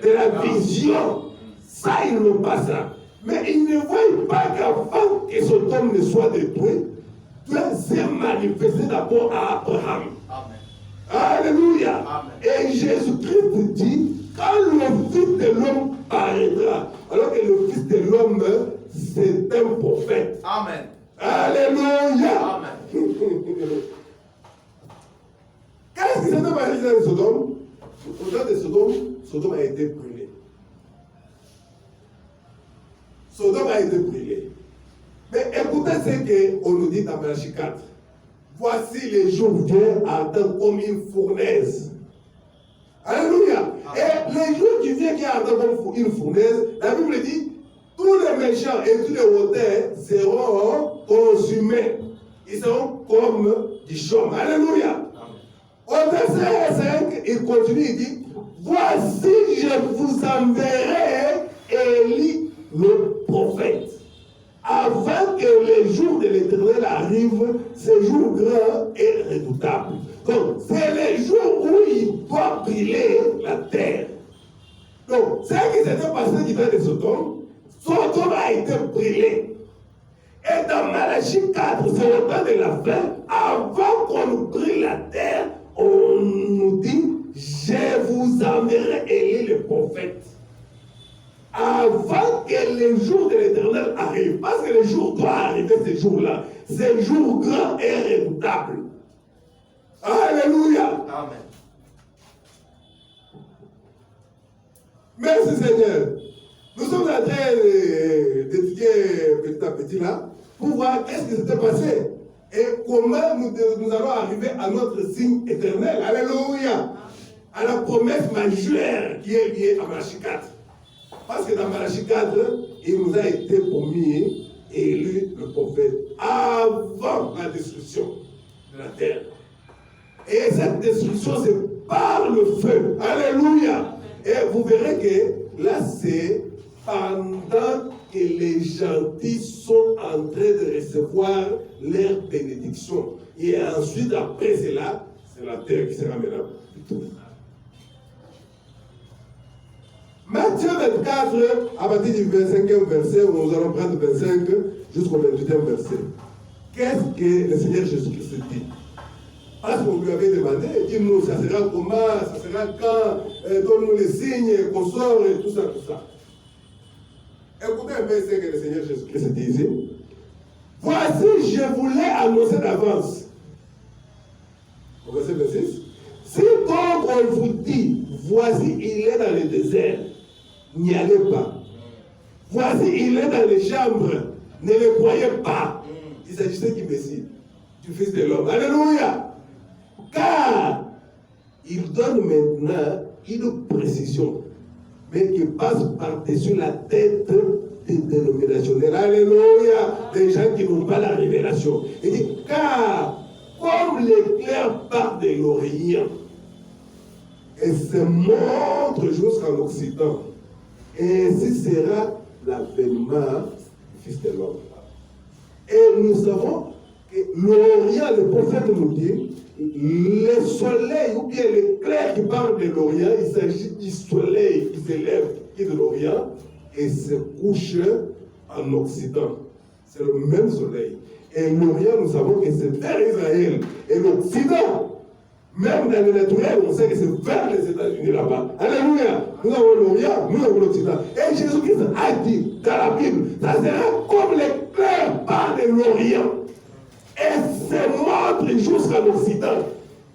B: de la vision, ça, ils n'ont pas ça. Mais ils ne voient pas qu'avant que Sodome ne soit détruit, Dieu s'est manifesté d'abord à Abraham.
C: Amen.
B: Alléluia.
C: Amen.
B: Et Jésus-Christ dit, quand le Fils de l'homme paraîtra, alors que le Fils de l'homme, c'est un prophète.
C: Amen.
B: Alléluia.
C: Amen.
B: Qu'est-ce qui s'est passé dans Sodome? Au temps de Sodome, Sodome a été brûlé. Sodome a été brûlé. Mais écoutez ce qu'on nous dit dans Malachie 4. Voici les jours viennent ardents comme une fournaise. Alléluia. Et les jours qui viennent qui ardent comme une fournaise, la Bible dit, tous les méchants et tous les hautains seront consumés. Ils seront comme du chaume. Alléluia. Au verset 5, il continue, il dit, voici je vous enverrai Élie le prophète. Avant que les jours de l'Éternel arrivent, ce jour grand et redoutable. Donc, c'est les jours où il doit brûler la terre. Donc, ce qui s'était passé du temps de Sodome, Sodome a été brûlé. Et dans Malachie 4, c'est le temps de la fin, avant qu'on nous brûle la terre, on nous dit, je vous enverrai Élie le prophète. Avant que les jours de l'Éternel arrivent, parce que les jours doivent arriver ces jours-là, ces jours grands et redoutables. Alléluia.
C: Amen.
B: Merci Seigneur. Nous sommes en train d'étudier petit à petit là, pour voir qu'est-ce qui s'était passé et comment nous allons arriver à notre signe éternel. Alléluia. À la promesse majeure qui est liée à Malachie 4. Parce que dans Malachie 4, il nous a été promis et élu le prophète avant la destruction de la terre. Et cette destruction, c'est par le feu. Alléluia. Et vous verrez que là, c'est pendant que les gentils sont en train de recevoir leur bénédiction. Et ensuite, après cela, c'est la terre qui sera maintenant détruite. Matthieu 24, à partir du 25e verset, où nous allons prendre 25 jusqu'au 28e verset. Qu'est-ce que le Seigneur Jésus-Christ dit? Parce qu'on lui avait demandé, dis-nous, ça sera comment, ça sera quand, donne-nous les signes, qu'on sort et tout ça, tout ça. Écoutez un peu ce que le Seigneur Jésus-Christ dit ici. Voici, je vous l'ai annoncé d'avance. Au verset 26. Si donc on vous dit, voici, il est dans le désert, n'y allez pas. Voici, il est dans les chambres, ne le croyez pas. Il s'agissait du Messie, du Fils de l'homme. Alléluia. Car il donne maintenant une précision, mais qui passe par-dessus la tête des dénominationnels. Alléluia. Des gens qui n'ont pas la révélation. Il dit, car comme l'éclair part de l'Orient et se montre jusqu'en Occident, et ainsi sera l'avènement du Fils de l'homme. Et nous savons que l'Orient, le prophète nous dit, le soleil ou bien l'éclair qui part de l'Orient, il s'agit du soleil qui s'élève de l'Orient et se couche en Occident. C'est le même soleil. Et l'Orient, nous savons que c'est vers Israël. Et l'Occident, même dans le naturel, on sait que c'est vers les États-Unis là-bas. Alléluia. Nous avons l'Orient, nous avons l'Occident. Et Jésus-Christ a dit dans la Bible, ça sera comme l'éclair part de l'Orient et se montre jusqu'à l'Occident.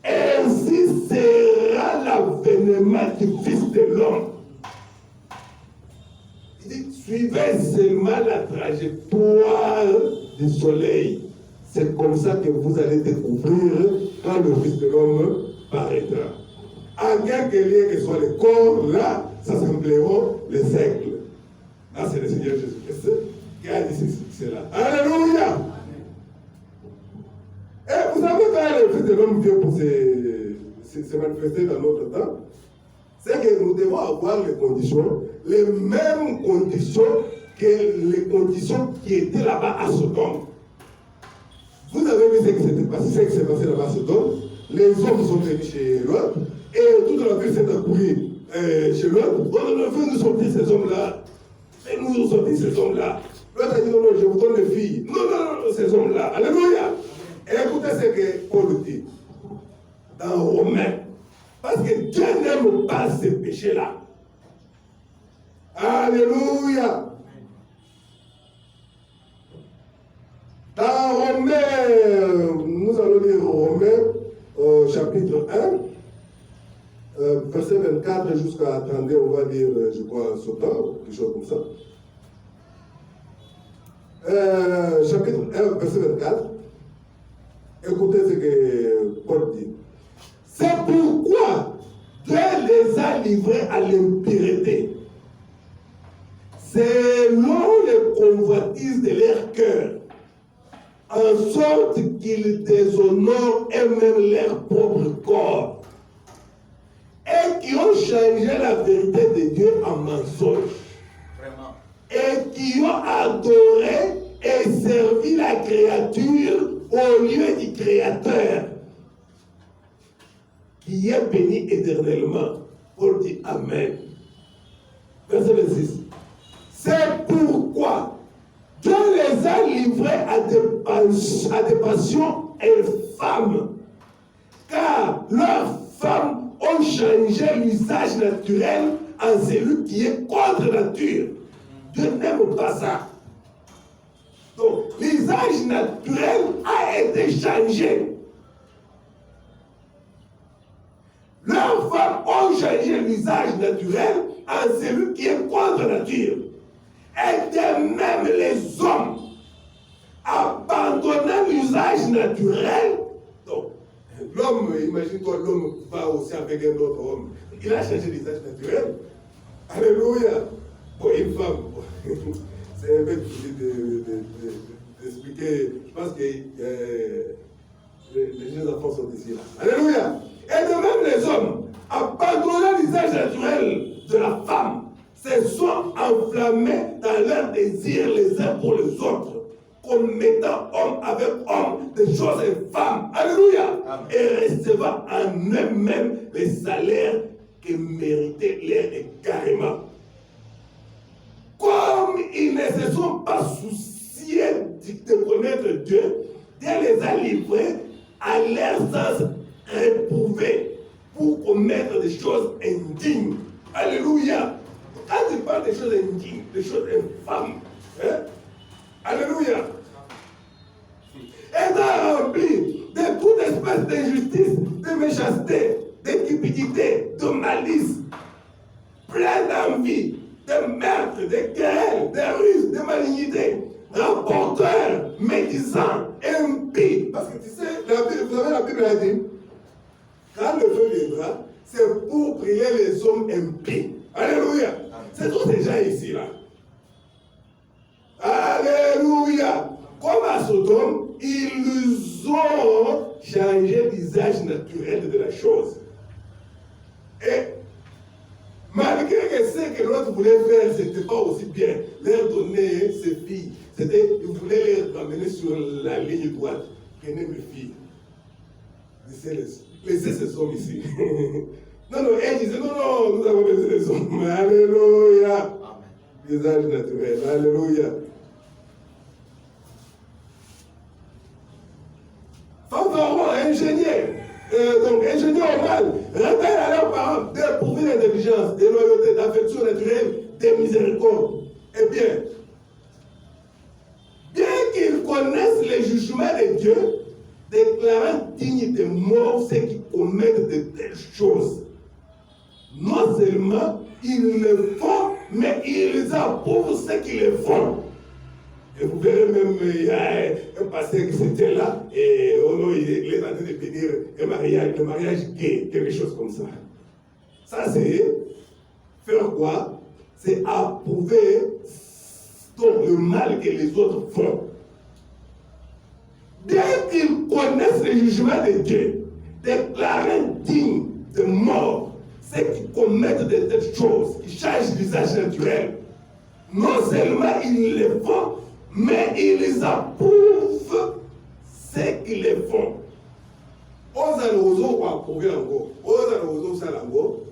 B: Ainsi sera l'avènement du Fils de l'homme. Il dit, suivez seulement la trajectoire du soleil. C'est comme ça que vous allez découvrir quand le Fils de l'homme paraîtra. En quelque lieu que soit le corps, là, s'assembleront les aigles. Là, c'est le Seigneur Jésus-Christ qui a dit cela. Alléluia! Et vous savez, quand le Fils de l'homme vient pour se manifester dans notre temps, c'est que nous devons avoir les mêmes conditions que les conditions qui étaient là-bas à Sodome. Vous avez vu ce qui s'est passé là-bas à Sodome. Les hommes sont venus chez l'autre et toute la ville s'est accourue chez l'autre. On veut nous sortir ces hommes-là. Et nous sortir ces hommes-là. L'autre a dit non, non, je vous donne les filles. Non, non, non, ces hommes-là. Alléluia. Et écoutez ce que Paul dit dans Romains. Parce que Dieu n'aime pas ces péchés-là. Alléluia. Dans Romains, nous allons lire Romains, chapitre 1, verset 24 jusqu'à 32, on va lire, je crois, sautant, quelque chose comme ça. Chapitre 1, verset 24. Écoutez ce que Paul dit. C'est pourquoi Dieu les a livrés à l'impureté, selon les convoitises de leur cœur, en sorte qu'ils déshonorent eux-mêmes leur propre corps, et qui ont changé la vérité de Dieu en mensonge, vraiment, et qui ont adoré et servi la créature au lieu du Créateur, qui est béni éternellement. Paul dit Amen. Verset 26. C'est pourquoi Dieu les a livrés à des passions infâmes, car leurs femmes ont changé l'usage naturel en celui qui est contre nature. Dieu n'aime pas ça. Donc, l'usage naturel a été changé. Leurs femmes ont changé l'usage naturel en celui qui est contre nature. Et de même les hommes, abandonnant l'usage naturel. Donc, l'homme, imagine-toi, l'homme va aussi avec un autre homme. Il a changé l'usage naturel. Alléluia. Bon, une femme, c'est un peu difficile d'expliquer. Je pense que les jeunes enfants sont ici là. Alléluia. Et de même les hommes, abandonnant l'usage naturel de la femme, se sont enflammés dans leur désir les uns pour les autres, commettant homme avec homme des choses infâmes. Alléluia. Amen. Et recevant en eux-mêmes les salaires que méritaient leur égarement. Comme ils ne se sont pas souciés de connaître Dieu, Dieu les a livrés à leur sens réprouvé pour commettre des choses indignes. Alléluia. Quand il parle des choses indignes, des choses infâmes, hein? Alléluia. Étant rempli de toute espèce d'injustice, de méchanceté, de cupidité, de malice, plein d'envie, de meurtre, de querelles, de ruses, de malignité, rapporteurs, médisants, impies. Parce que tu sais, vous savez, la Bible a dit, quand le feu viendra, c'est pour prier les hommes impies. Alléluia. C'est tous ces gens ici là. Alléluia. Comme à Sodome, ils ont changé l'usage naturel de la chose. Et malgré que ce que l'autre voulait faire, ce n'était pas aussi bien. Leur donner ses filles. C'était, il voulait les ramener sur la ligne droite. Prenez mes filles. Laissez ces hommes ici. Non, non, elle disait, non, non, nous avons besoin des hommes. Alléluia. Visage naturel. Alléluia. Fanfaron, ingénieur. Donc, ingénieur au mal. Rappelle à leurs parents dépourvus d'intelligence, de loyauté, d'affection naturelle, de miséricorde. Eh bien qu'ils connaissent les jugements de Dieu, déclarant dignes de mort ceux qui commettent de telles choses. Non seulement ils le font, mais ils approuvent ceux qui le font. Et vous verrez même, il y a un pasteur qui c'était là, et il est en train de bénir un mariage gay, quelque chose comme ça. Ça, c'est faire quoi? C'est approuver le mal que les autres font. Dès qu'ils connaissent le jugement de Dieu, déclarant dignes de mort ceux qui commettent de telles choses, qui changent l'usage naturel, non seulement ils le font, mais ils approuvent ceux qui le font. Osa l'ozo ou approuver encore. Osa l'ozo ça l'ango.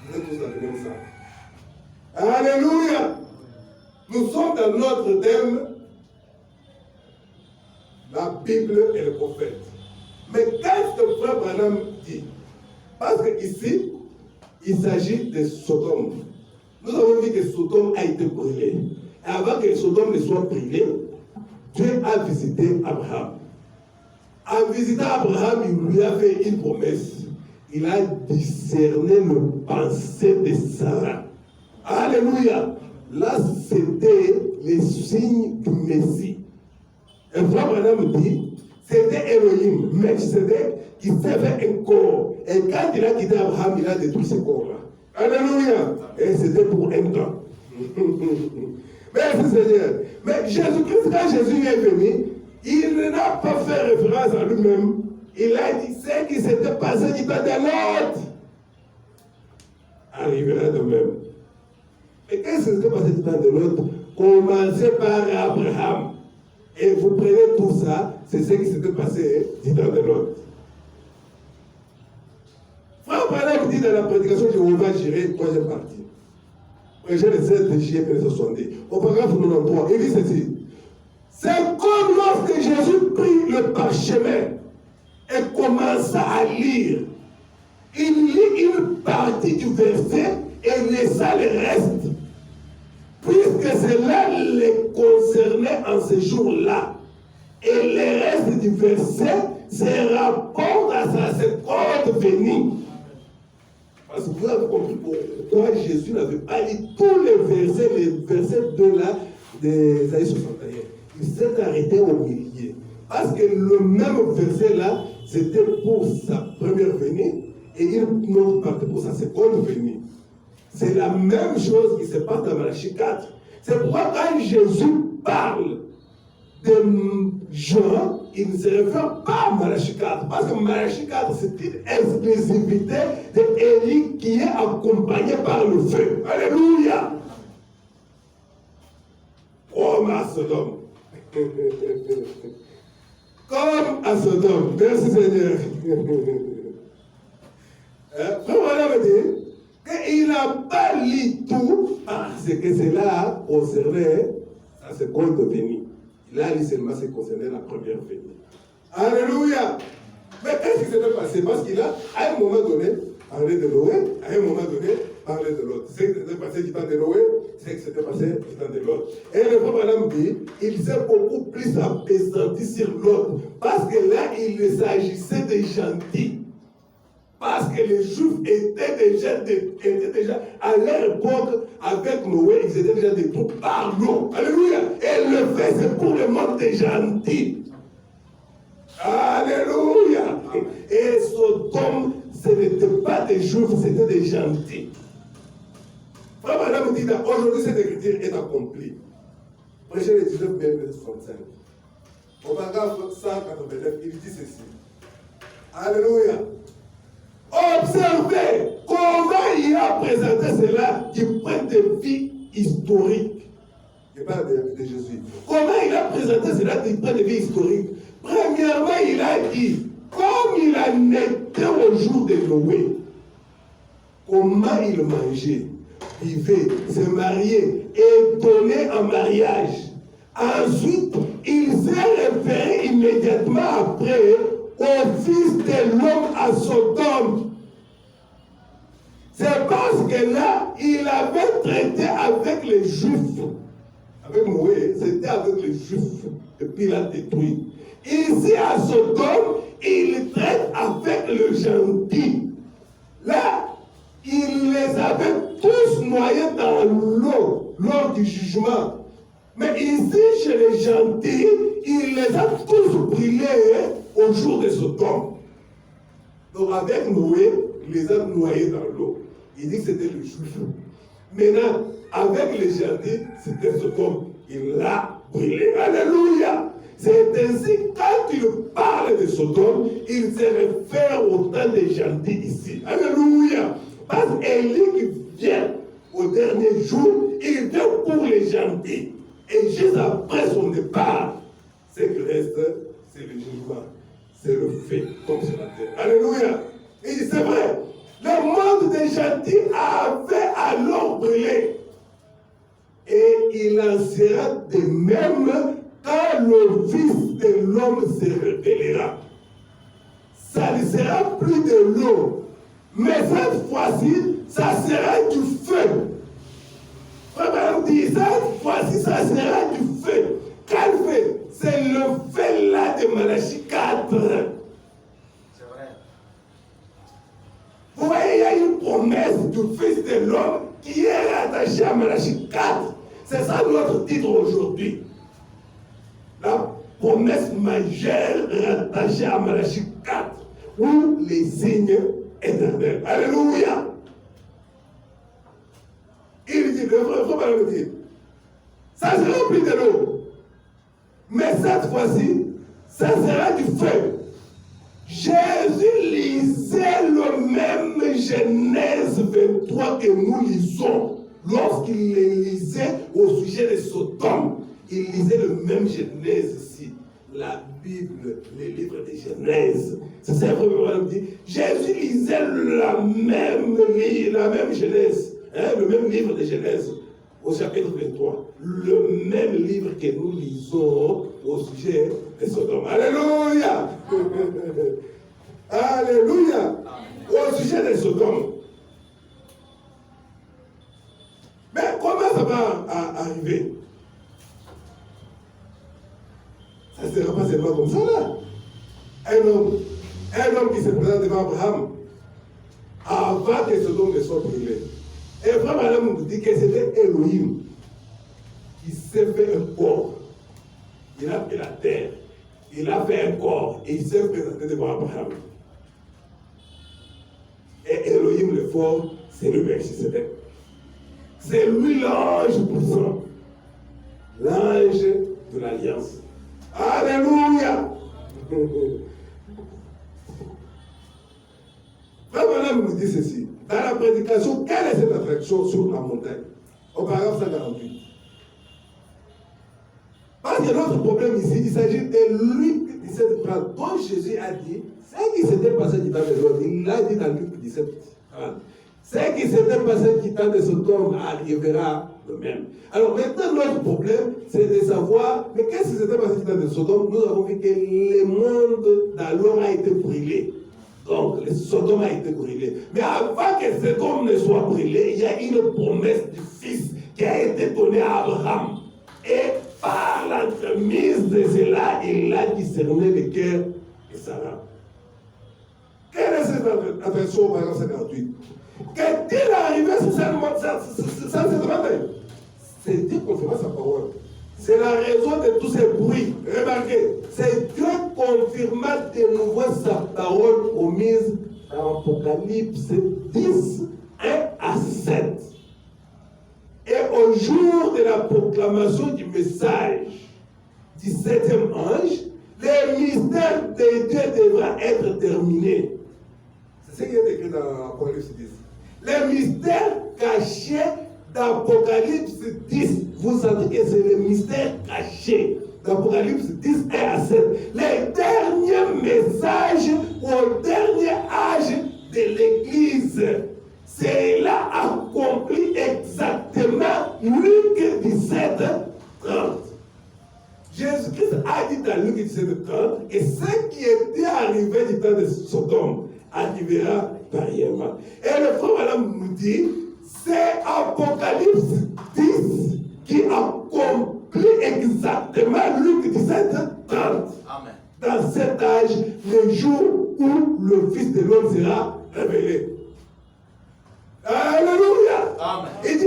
B: Vous êtes tous dans le même sac. Alléluia. Nous sommes dans notre thème, la Bible et le prophète. Mais qu'est-ce que Frère Branham dit? Parce qu'ici, il s'agit de Sodome. Nous avons vu que Sodome a été brûlé. Et avant que Sodome ne soit brûlé, Dieu a visité Abraham. En visitant Abraham, il lui a fait une promesse. Il a discerné le pensée de Sarah. Alléluia. Là, c'était les signes du Messie. Et Frère Branham dit, c'était Elohim, Melchizedek, qui servait un corps. Et quand il a quitté Abraham, il a détruit ce corps-là. Alléluia. Et c'était pour un temps. Merci Seigneur. Mais Jésus-Christ, quand Jésus est venu, il n'a pas fait référence à lui-même. Il a dit, ce qui s'était passé du temps de l'autre arrivera de même. Et qu'est-ce qui s'était passé du temps de l'autre? Commencez par Abraham. Et vous prenez tout ça, c'est ce qui s'était passé du temps de l'autre. Frère Branham dit dans la prédication de Jéhovah Jireh, 3e partie. Prêché le 16 juillet 1970. Au paragraphe 93, il dit ceci. C'est comme lorsque Jésus prit le parchemin et commença à lire. Il lit une partie du verset et laissa le reste. Puisque cela les concernait en ce jour-là. Et le reste du verset se rapporte à sa seconde venue. Parce que vous avez compris pourquoi Jésus n'avait pas lu tous les versets de là, d'Ésaïe 61. Il s'est arrêté au milieu. Parce que le même verset là, c'était pour sa première venue et une autre partie pour sa seconde venue. C'est la même chose qui se passe dans Malachie 4. C'est pourquoi quand Jésus parle de Jean, il ne se réfère pas à Malachie 4. Parce que Malachie 4, c'est une exclusivité d'Élie qui est accompagnée par le feu. Alléluia! Comme à Sodome. Comme à Sodome. Merci Seigneur. Frère Branham dit qu'il n'a pas lu tout parce que cela concernait sa seconde venue. Il a lu seulement ce qui concernait la première venue. Alléluia! Mais qu'est-ce qui s'est passé? Parce qu'il a, à un moment donné, parlé de Noé, à un moment donné, parlé de l'autre. Ce qui s'était passé du temps de Noé, ce qui s'était passé du temps de l'autre. Et le frère Branham dit, il s'est beaucoup plus appesanti sur l'autre. Parce que là, il s'agissait des gentils. Parce que les Juifs étaient déjà à leur époque, avec Noé, ils étaient déjà détruits par l'eau. Alléluia! Et le fait, c'est pour le monde des gentils. Alléluia! Et Sodome, ce n'était pas des Juifs, c'était des gentils. Frère Branham dit, aujourd'hui, cette écriture est accomplie. Prêchez le 19 mai 1965. Au paragraphe 189, il dit ceci. Alléluia! Observez comment il a présenté cela du point de vue historique. Je parle de Jésus. Comment il a présenté cela du point de vue historique? Premièrement, il a dit, comme il en était au jour de Noé, comment il mangeait, vivait, se mariait et donnait en mariage. Ensuite, il s'est référé immédiatement après au fils de l'homme à Sodome. C'est parce que là, il avait traité avec les Juifs. avec Noé, c'était avec les Juifs. Et puis il a détruit. Ici à Sodome, il traite avec le gentil. Là, il les avait tous noyés dans l'eau lors du jugement. Mais ici, chez les gentils, il les a tous brûlés au jour de Sodome. Donc avec Noé, il les a noyés dans l'eau. Il dit que c'était le juif. Maintenant, avec les gentils, c'était Sodome. Il l'a brûlé. Alléluia! C'est ainsi, quand il parle de Sodome, il se réfère au temps des gentils ici. Alléluia! Parce qu'Élie qui vient au dernier jour, il vient pour les gentils. Et juste après son départ, ce qui reste, c'est le jugement. C'est le fait, comme sur la terre. Alléluia! Et c'est vrai, le monde des gentils avait alors brûlé. Et il en sera de même quand le Fils de l'homme se révélera. Ça ne sera plus de l'eau, mais cette fois-ci, ça sera du feu. Frère dit, cette fois-ci, ça sera du feu. Quel feu? C'est le feu là de Malachie 4.
C: C'est vrai.
B: Vous voyez, il y a une promesse du Fils de l'homme qui est rattachée à Malachie 4. C'est ça notre titre aujourd'hui. La promesse majeure rattachée à Malachie 4, ou les signes éternels. Alléluia! Il dit, le frère me dit, ça sera plus de l'eau. Mais cette fois-ci, ça sera du feu. Jésus lisait le même Genèse 23 que nous lisons. Lorsqu'il les lisait au sujet de Sodome, il lisait le même Genèse ici. La Bible, les livres de Genèse. C'est ça que le dit. Jésus lisait la même Genèse, le même livre de Genèse au chapitre 23. Le même livre que nous lisons au sujet de Sodome. Alléluia! Alléluia! Au sujet de Sodome. Mais comment ça va arriver? Ça ne sera pas seulement comme ça là. Un homme qui se présente devant Abraham avant que Sodome ne soit brûlé. Et Abraham nous dit que c'était Elohim qui s'est fait un corps. Il a fait la terre. Il a fait un corps et il s'est présenté devant Abraham. Et Elohim le fort, c'est le Melchisedec. C'est lui l'ange puissant. L'ange de l'alliance. Alléluia! Frère Branham nous dit ceci. Dans la prédication, quelle est cette attraction sur la montagne? Au paragraphe 148. Parce que notre problème ici, il s'agit de Luc 17, dont Jésus a dit, ce qui s'était passé du temps de l'autre, il l'a dit dans Luc 17, 30. Ce qui s'était passé du temps de Sodome arrivera le même. Alors maintenant, notre problème, c'est de savoir, mais qu'est-ce qui s'était passé du temps de Sodome? Nous avons vu que le monde d'alors a été brûlé. Donc, le Sodome a été brûlé. Mais avant que Sodome ne soit brûlé, il y a une promesse du Fils qui a été donnée à Abraham. Et par l'entremise de cela, il a discerné le cœur de Sarah. Quelle est cette attention au paragraphe 58? Qu'est-il arrivé sur cette montagne? C'est Dieu confirmant sa parole. C'est la raison de tous ces bruits. Remarquez, c'est Dieu confirmant de nouveau sa parole promise dans Apocalypse 10, 1 à 7. Et au jour de la proclamation du message du 7e ange, le mystère de Dieu devra être terminé. C'est ce qui est écrit dans Apocalypse 10. Le mystère caché d'Apocalypse 10. Vous savez que c'est le mystère caché d'Apocalypse 10, 1 à 7. Le dernier message au dernier âge de l'Église. C'est là accompli exactement Luc 17, 30. Jésus-Christ a dit dans Luc 17, 30 que ce qui était arrivé du temps de Sodome arrivera pareillement. Et le frère Madame nous dit, c'est Apocalypse 10 qui accomplit Demain, Luc 17, 30.
C: Amen.
B: Dans cet âge, le jour où le Fils de l'homme sera révélé. Alléluia.
C: Amen.
B: Il dit,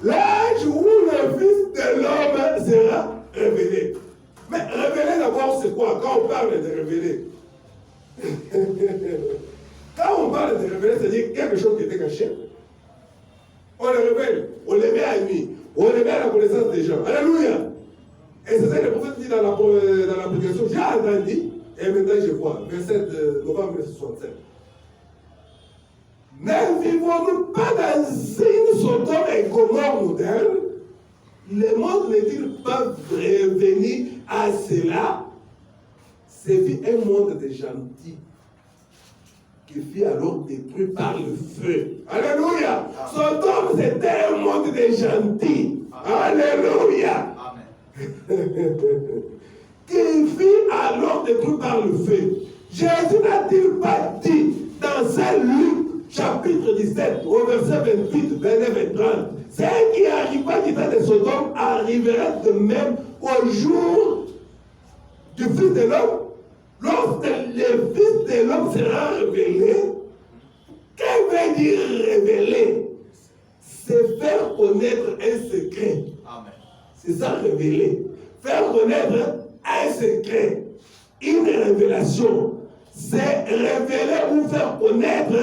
B: l'âge où le Fils de l'homme sera révélé. Mais révéler d'abord, c'est quoi? Quand on parle de révéler, quand on parle de révéler, c'est-à-dire quelque chose qui était caché. On le révèle, on le met à nuit, on le met à la connaissance des gens. Alléluia. Et c'est ça que le prophète dit dans la prédication. J'ai entendu, et maintenant je vois, verset de novembre 1967. Ne vivons-nous pas dans une Sodome et Gomorrhe moderne? Le monde n'est-il pas revenu à cela? C'est un monde de gentils qui fut alors détruit par le feu. Alléluia. Sodome, c'était un monde de gentils. Alléluia. Qui fut alors détruit par le feu. Jésus n'a-t-il pas dit dans Saint Luc, chapitre 17, au verset 28, 29 et 30, ce qui arriva du temps de Sodome arrivera de même au jour du Fils de l'homme. Lorsque le Fils de l'homme sera révélé, que veut dire révéler? C'est faire connaître un secret.
C: Amen.
B: C'est ça révéler. Faire connaître un secret. Une révélation. C'est révéler ou faire connaître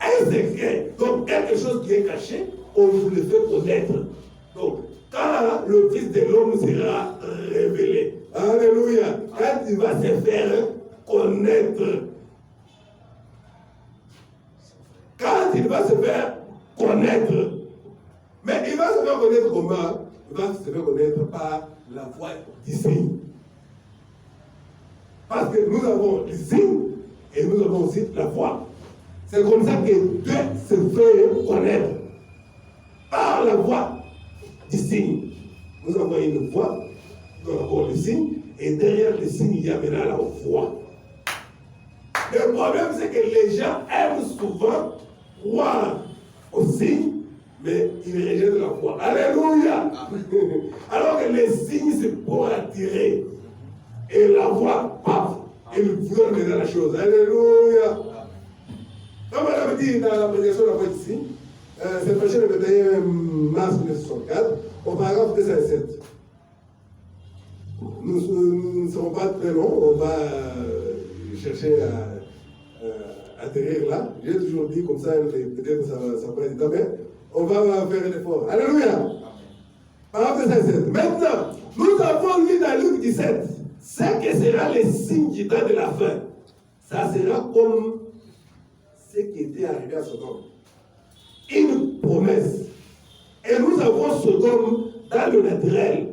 B: un secret. Donc quelque chose qui est caché, on vous le fait connaître. Donc quand le Fils de l'homme sera révélé, alléluia, quand il va se faire connaître, quand il va se faire connaître, mais il va se faire connaître comment? Il va se faire connaître par la voie du signe. Parce que nous avons le signe et nous avons aussi la voix. C'est comme ça que Dieu se fait connaître par la voix du signe. Nous avons une voix, nous avons le signe, et derrière le signe, il y a maintenant la voix. Le problème, c'est que les gens aiment souvent croire au signe, mais ils rejettent la voix. Alléluia! Alors que les signes, c'est pour attirer. Et la voix, paf, il veut mener la chose. Alléluia! Comme on avait dit dans la prédication de la voix du signe, c'est prêché le 21 mars 1964, au paragraphe 207. Nous ne serons pas très longs, on va chercher à atterrir là. J'ai toujours dit comme ça, peut-être ça va être mais on va faire un effort. Alléluia! Paragraphe 207. Maintenant, nous avons lu dans Luc 17, ce que sera le signe du temps de la fin. Ça sera comme ce qui était arrivé à Sodome. Une promesse. Et nous avons Sodome dans le naturel.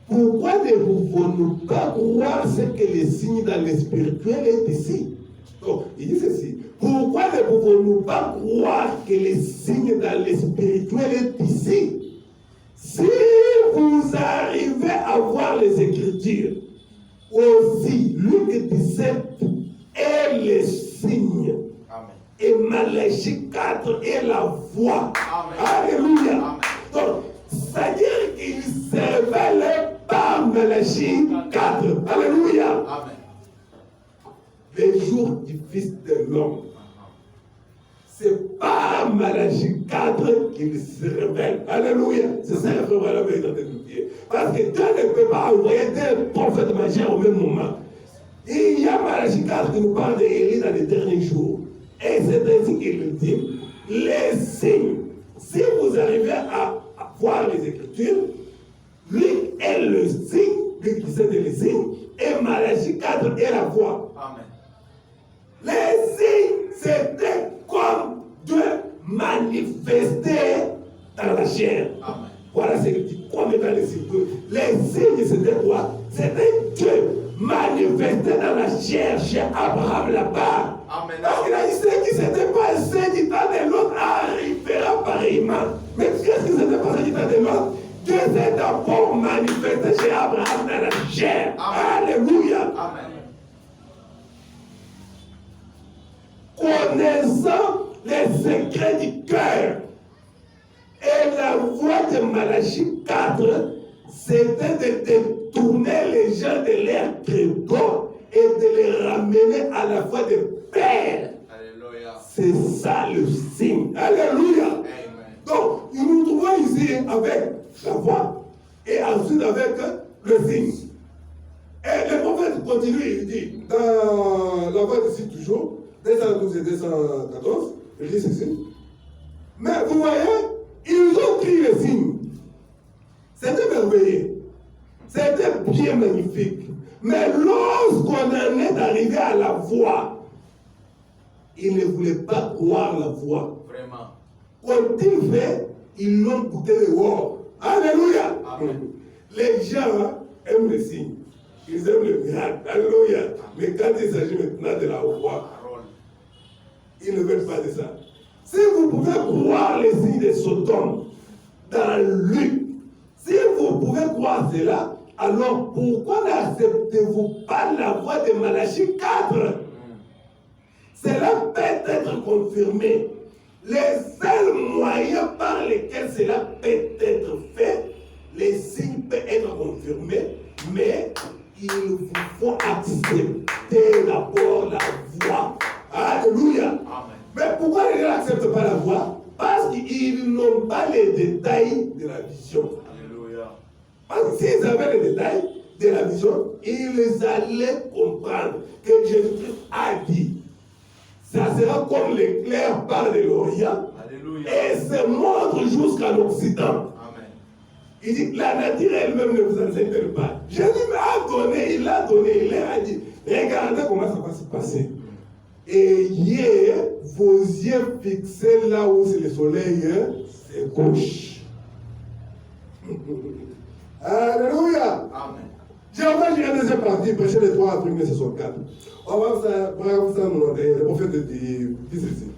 B: Pourquoi ne pouvons-nous pas croire ce que les signes dans le spirituel est ici? Donc, il dit ceci. Pourquoi ne pouvons-nous pas croire que les signes dans le spirituel est ici? Si vous arrivez à voir les Écritures, aussi, Luc 17 est le signe.
C: Amen.
B: Et Malachie 4 est la voix.
C: Amen.
B: Alléluia.
C: Amen.
B: Donc, c'est-à-dire qu'il se révèle par Malachie 4. Alléluia.
C: Amen.
B: Le jour du Fils de l'homme. C'est par Malachie 4 qu'il se révèle. Alléluia. C'est ça le frère Malamé dans tes pieds. Parce que Dieu ne peut pas envoyer des prophètes magiens au même moment. Il y a Malachie 4 qui nous parle d'Élie dans les derniers jours. Et c'est ainsi qu'il le dit. Les signes. Si vous arrivez à voir les Écritures, lui est le signe, lui qui c'est le signe, et Malachie 4 est la voix.
C: Amen.
B: Les signes, c'était comme Dieu manifesté dans la chair.
C: Amen.
B: Voilà ce qu'il dit, comme dans les signes. Les signes, c'était quoi? C'était Dieu manifesté dans la chair chez Abraham là-bas.
C: Amen.
B: Parce qu'il a dit, ce qui s'était passé du temps de l'autre arrivera pareillement. Mais qu'est-ce qui s'était passé du temps de l'autre? Dieu s'est d'abord manifesté chez Abraham dans la chair.
C: Amen.
B: Alléluia.
C: Amen.
B: Connaissant les secrets du cœur. Et la voix de Malachie 4, c'était de tourner les gens de leur credo et de les ramener à la foi de Père.
C: Alléluia.
B: C'est ça le signe. Alléluia.
C: Amen.
B: Donc, nous nous trouvons ici avec la voix et ensuite avec le signe. Et le prophète continue, il dit, dans la voix d'ici toujours, 212 et 214, il dit ceci. Mais vous voyez, ils ont pris le signe. C'était merveilleux. C'était bien magnifique. Mais lorsqu'on en est arrivé à la voix, ils ne voulaient pas croire la voix.
C: Vraiment.
B: Qu'ont-ils fait? Ils l'ont goûté le word. Alléluia.
C: Amen.
B: Les gens aiment les signes. Ils aiment le miracle. Alléluia. Mais quand il s'agit maintenant de la voix,
C: Parole.
B: ils ne veulent pas de ça. Si vous pouvez croire les signes de Sodome dans Luc, si vous pouvez croire cela, alors pourquoi n'acceptez-vous pas la voix de Malachie 4? Cela peut être confirmé. Les seuls moyens par lesquels cela peut être fait, les signes peuvent être confirmés, mais il vous faut accepter d'abord la voix. Alléluia.
C: Amen.
B: Mais pourquoi les gens n'acceptent pas la voix? Parce qu'ils n'ont pas les détails de la vision.
C: Alléluia.
B: Parce que s'ils avaient les détails de la vision, ils allaient comprendre que Jésus-Christ a dit. Ça sera comme l'éclair part de l'Orient
C: Alléluia.
B: et se montre jusqu'à l'Occident.
C: Amen.
B: Il dit, la nature elle-même ne vous enseigne pas. Jésus a donné, il leur a dit, regardez comment ça va se passer. Ayez vos yeux fixés là où c'est le soleil se couche. Alléluia.
C: Amen.
B: J'ai envoyé une deuxième partie, prêcher les 3 premiers, ce sont 4. On va voir ça, le prophète dit ceci.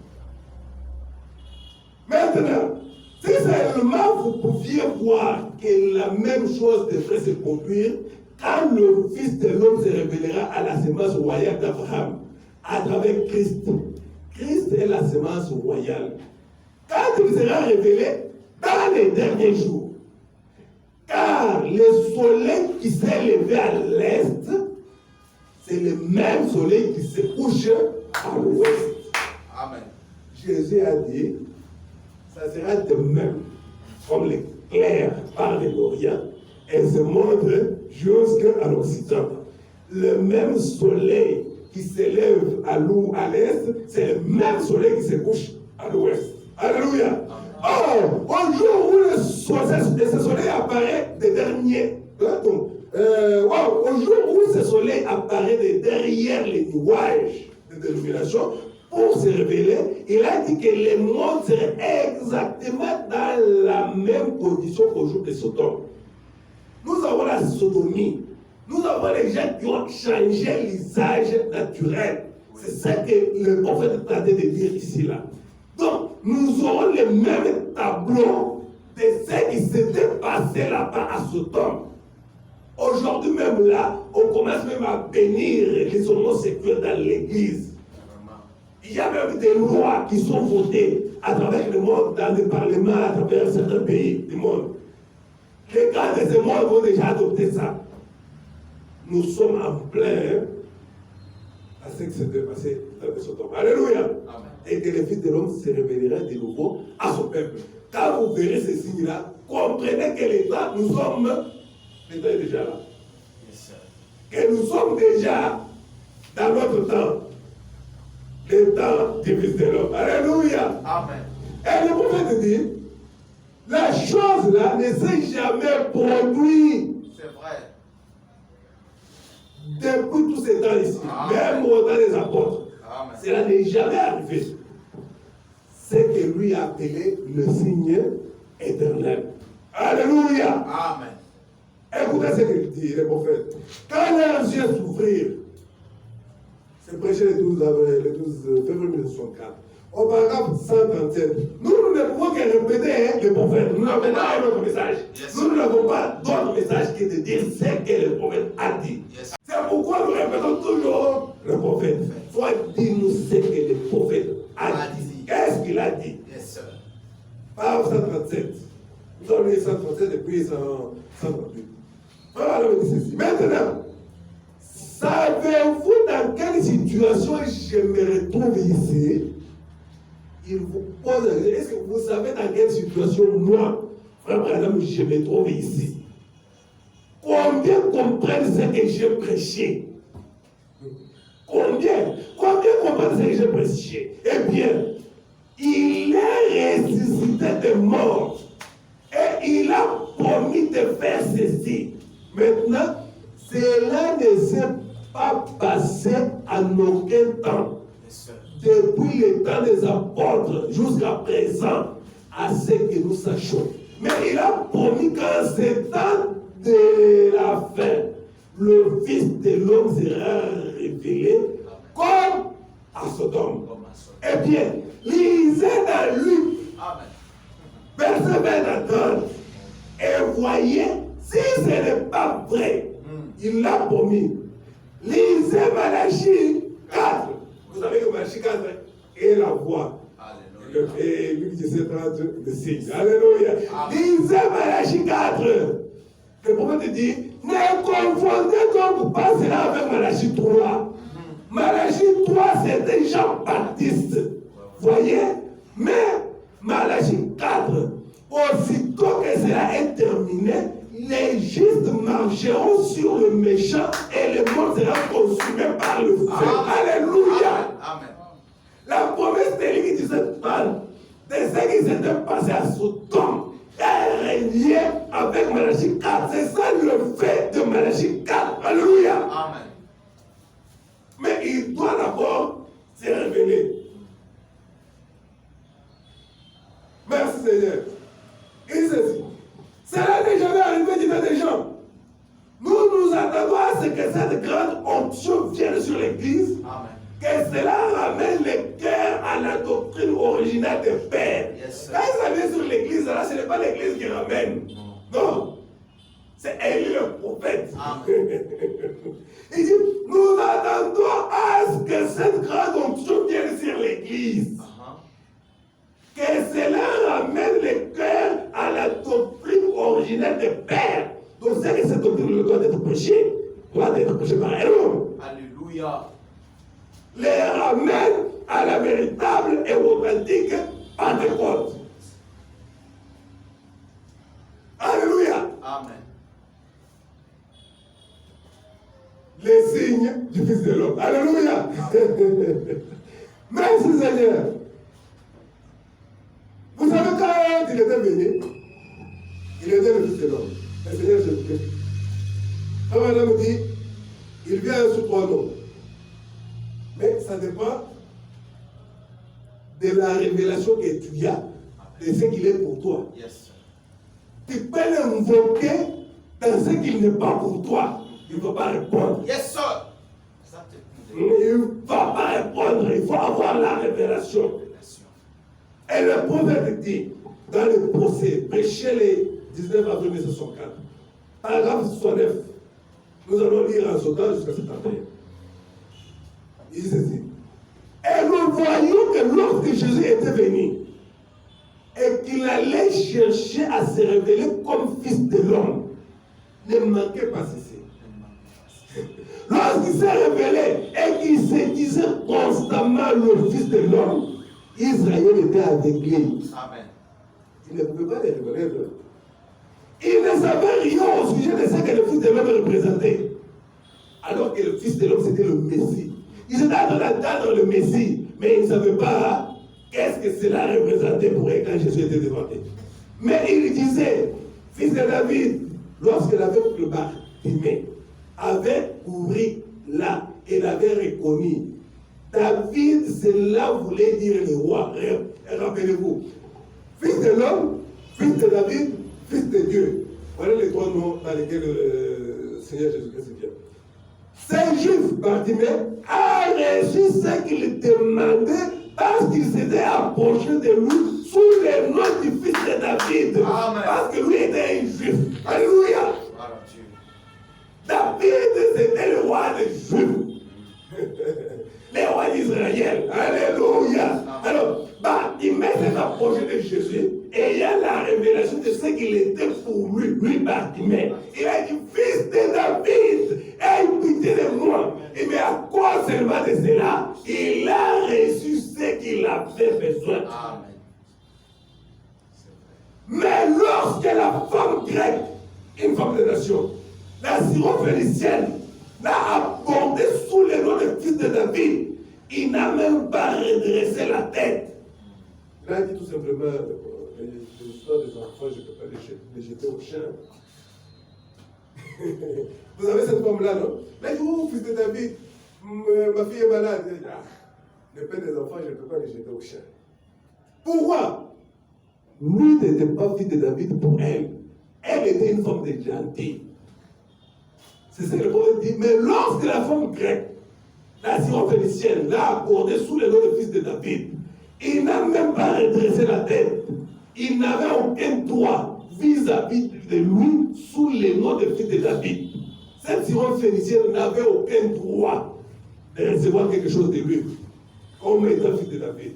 B: Maintenant, si seulement vous pouviez voir que la même chose devrait se produire quand le Fils de l'homme se révélera à la semence royale d'Abraham, à travers Christ. Christ est la semence royale. Quand il sera révélé dans les derniers jours, car le soleil qui s'est levé à l'est, c'est le même soleil qui se couche à l'ouest.
C: Amen.
B: Jésus a dit, ça sera de même, comme l'éclair part de l'Orient et se montre jusqu'à l'Occident. Le même soleil qui s'élève à l'est, c'est le même soleil qui se couche à l'ouest. Alléluia. Oh, au jour où ce soleil apparaît des derniers, au jour où ce soleil apparaît de derrière les nuages de dénomination pour se révéler, il a dit que les mondes seraient exactement dans la même condition qu'au jour de Sodome. Nous avons la sodomie. Nous avons les gens qui ont changé l'usage naturel. C'est ça que le prophète est en train de dire ici là. Donc, nous aurons le même tableau de ce qui s'était passé là-bas à Sodome. Aujourd'hui même là, on commence même à bénir les homosexuels dans l'église. Il y a même des lois qui sont votées à travers le monde, dans les parlements, à travers certains pays du monde. Les grands de ce monde vont déjà adopter ça. Nous sommes en plein à ce qui s'était passé dans le Sodome. Alléluia.
C: Amen.
B: Et que le Fils de l'homme se révélera de nouveau à son peuple. Quand vous verrez ces signes-là, comprenez que l'État, nous sommes, l'État est déjà là.
C: Yes, sir.
B: Que nous sommes déjà dans notre temps. Le temps du Fils de l'homme. Alléluia.
C: Amen.
B: Et le prophète dit, la chose là ne s'est jamais produite
C: C'est vrai.
B: depuis tous ces temps ici,
C: Amen.
B: même au temps des apôtres.
C: Amen.
B: Cela n'est jamais arrivé. C'est que lui a appelé le signe éternel. Alléluia.
C: Amen.
B: Écoutez ce qu'il dit, le prophète. Quand leurs yeux s'ouvrirent, c'est prêché le 12 février 1964. Au paragraphe 137, nous ne pouvons que répéter le prophète. Nous n'avons pas un autre message.
C: Yes.
B: Nous n'avons pas d'autre message que de dire ce que le prophète a dit.
C: Yes.
B: C'est pourquoi nous répétons toujours le prophète. Soit dis-nous ce que le prophète a dit. Qu'est-ce qu'il a dit?
C: Yes, sir.
B: Paragraphe 137. Nous avons lu 137 et puis 138. Voilà, me dit ceci. Maintenant, savez-vous dans quelle situation je me retrouve ici? Il vous pose la question, est-ce que vous savez dans quelle situation moi, frère Branham, je me trouve ici? Combien comprennent ce que j'ai prêché? Combien comprennent ce que j'ai prêché? Eh bien, il est ressuscité de mort et il a promis de faire ceci. Maintenant, cela ne s'est pas passé en aucun temps.
C: Yes, sir.
B: Depuis le temps des apôtres jusqu'à présent, à ce que nous sachions. Mais il a promis qu'en ce temps de la fin, le Fils de l'homme sera révélé comme à Sodome.
C: Comme un seul.
B: Eh bien, lisez dans Luc,
C: Amen.
B: verset 20 et voyez, si ce n'est pas vrai, il l'a promis. Lisez Malachie 4. Vous savez que Malachie 4 est la voix.
C: Alléluia.
B: Et Luc 17, 30, le signe. Alléluia.
C: Amen.
B: Lisez Malachie 4. Le prophète dit, ne confondez donc pas cela avec Malachie 3. Malachie 3, c'était Jean-Baptiste. Voyez? Mais Malachie 4, aussitôt que cela est terminé, les justes marcheront sur le méchant et le monde sera consumé par le feu. Alléluia.
C: Amen.
B: La promesse de lui qui disait parle de ce qui s'était passé à Sodome est reliée avec Malachie 4. C'est ça le fait de Malachie 4. Alléluia.
C: Amen.
B: Mais il doit d'abord se révéler. Merci Seigneur. Il dit ceci. Cela n'est jamais arrivé, dit des gens. Nous nous attendons à ce que cette grande onction vienne sur l'Église,
C: Amen.
B: que cela ramène les cœurs à la doctrine originale des pères.
C: Yes, sir.
B: Quand ça vient sur l'Église, là, ce n'est pas l'Église qui ramène. Non. C'est Élie le prophète.
C: Amen.
B: Il dit, nous attendons à ce que cette grande onction vienne sur l'Église. Que cela ramène les cœurs à la doctrine originelle des pères. Donc, c'est que cette doctrine doit être prêchée par un homme.
C: Alléluia.
B: Les ramène à la véritable et authentique Pentecôte. Alléluia.
C: Amen.
B: Les signes du Fils de l'homme. Alléluia. Merci Seigneur. Vous savez, quand il était venu, il était le Fils de l'homme. Le Seigneur Jésus-Christ. Quand madame dit, il vient sous 3 noms. Mais ça dépend de la révélation que tu as, de ce qu'il est pour toi.
C: Yes, sir.
B: Tu peux l'invoquer dans ce qu'il n'est pas pour toi. Il ne va pas répondre.
C: Yes, sir.
B: Il ne va pas répondre. Il faut avoir la révélation. Et le prophète dit, dans le procès, prêché le 19 avril 1964, paragraphe 69, nous allons lire en sautant jusqu'à 71. Il dit ceci. Et nous voyons que lorsque Jésus était venu, et qu'il allait chercher à se révéler comme fils de l'homme, ne manquait pas ceci. Lorsqu'il s'est révélé et qu'il se disait constamment le fils de l'homme, Israël était aveuglé.
C: Amen.
B: Il ne pouvait pas les reconnaître. Il ne savait rien au sujet de ce que le fils de l'homme représentait. Alors que le fils de l'homme c'était le Messie. Ils étaient en train d'attendre le Messie, mais ils ne savaient pas qu'est-ce que cela représentait pour eux quand Jésus était devant eux. Mais il disait, fils de David, lorsque l'aveugle Bartimée avait couru là et l'avait reconnu, David, cela voulait dire le roi. Rappelez-vous, fils de l'homme, fils de David, fils de Dieu. Voilà les 3 noms dans lesquels le Seigneur Jésus-Christ vient. Ce juif, Bartimée, a reçu ce qu'il demandait parce qu'il s'était approché de lui sous le nom du fils de David.
C: Amen.
B: Parce que lui était un juif. Alléluia.
C: Gloire à Dieu.
B: David, c'était le roi des juifs. Les rois d'Israël. Alléluia. Alors, Bartimée s'est approché de Jésus et il y a la révélation révélation de ce qu'il était pour lui, Bartimée. Il a dit, fils de David, aie pitié de moi. Et mais à cause seulement de cela, il a reçu ce qu'il avait besoin.
C: Amen.
B: Mais lorsque la femme grecque, une femme de nation, la syrophénicienne, l'a abordé sous le nom de fils de David, il n'a même pas redressé la tête. Il a dit tout simplement, les histoires des enfants, je ne peux pas les jeter au chien. Vous avez cette femme-là, non? Là, il dit, oh, fils de David, ma fille est malade. Ah, le père des enfants, je ne peux pas les jeter au chien. Pourquoi? Lui n'était pas fils de David pour elle. Elle était une femme de gentille. C'est ce que le prophète dit. Mais lorsque la femme grecque, la syrophénicienne, l'a abordé sous le nom de fils de David, il n'a même pas redressé la tête. Il n'avait aucun droit vis-à-vis de lui sous le nom de fils de David. Cette syrophénicienne n'avait aucun droit de recevoir quelque chose de lui, comme étant fils de David.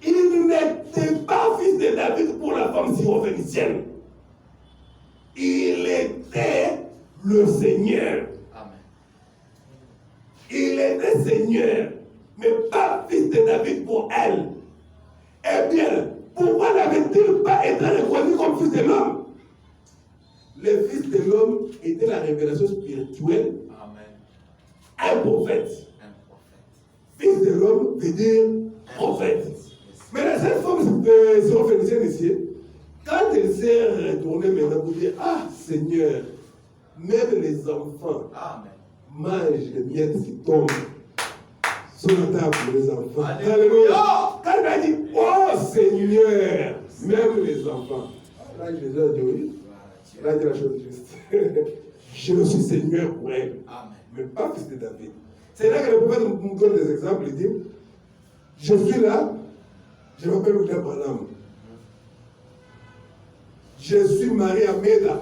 B: Il n'était pas fils de David pour la femme syrophénicienne. Il était le Seigneur.
C: Amen.
B: Il était Seigneur, mais pas fils de David pour elle. Eh bien, pourquoi n'avait-il pas été reconnu comme fils de l'homme? Le fils de l'homme était la révélation spirituelle.
C: Amen.
B: Un prophète.
C: Un prophète.
B: Fils de l'homme veut dire prophète. Mais la cette femme syrophénicienne ici, quand elle s'est retournée maintenant pour dire, ah Seigneur, même les enfants
C: Amen.
B: mangent les miettes qui tombent sur la table des enfants.
C: Alléluia.
B: Quand elle a dit, oh Seigneur, même les enfants. Là, Jésus a dit oui. Il a dit la chose juste. Je suis Seigneur pour elle,
C: Amen.
B: mais pas fils de David. C'est là que le prophète nous donne des exemples. Il dit, je suis là, je m'appelle William Branham. Je suis marié à Meda.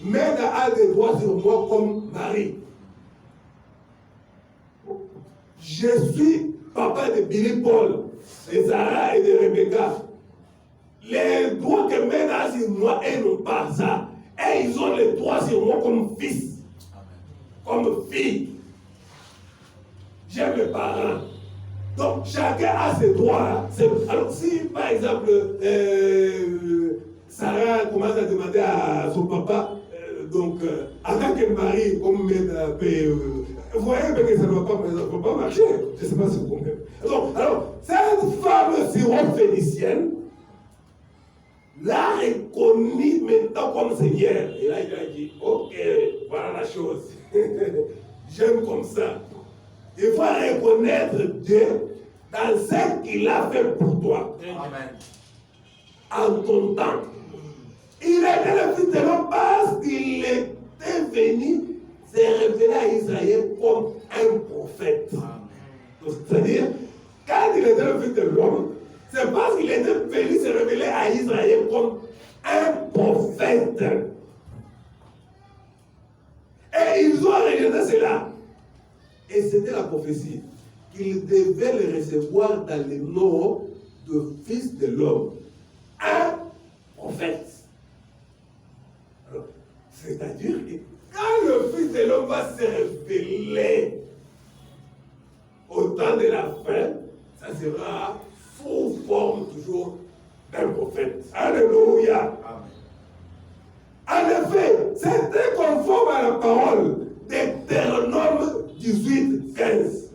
B: Meda a des droits sur moi comme mari. Je suis papa de Billy Paul, de Sarah et de Rebecca. Les droits que Meda a sur moi, elles n'ont pas ça. Et ils ont les droits sur moi comme fils, comme fille. J'aime mes parents. Donc chacun a ses droits. Alors si par exemple Sarah commence à demander à son papa, en tant que mari, comme vous voyez bien que ça ne va pas marcher. Je ne sais pas si vous comprenez. Donc, alors, cette femme syrophénicienne l'a reconnu maintenant comme Seigneur. Et là, il a dit, ok, voilà la chose. J'aime comme ça. Il faut reconnaître Dieu dans ce qu'il a fait pour toi.
C: Amen.
B: En ton temps. Il était le fils de l'homme parce qu'il était venu se révéler à Israël comme un prophète. C'est-à-dire, quand il était le fils de l'homme, c'est parce qu'il était venu se révéler à Israël comme un prophète. Et ils ont rejeté cela. Et c'était la prophétie. Qu'ils devaient le recevoir dans le nom de fils de l'homme. Un prophète. Alors, c'est-à-dire que quand le fils de l'homme va se révéler au temps de la fin, ça sera sous forme toujours d'un prophète. Alléluia.
C: Amen.
B: En effet, c'était conforme à la parole d'Éternome 18, 15.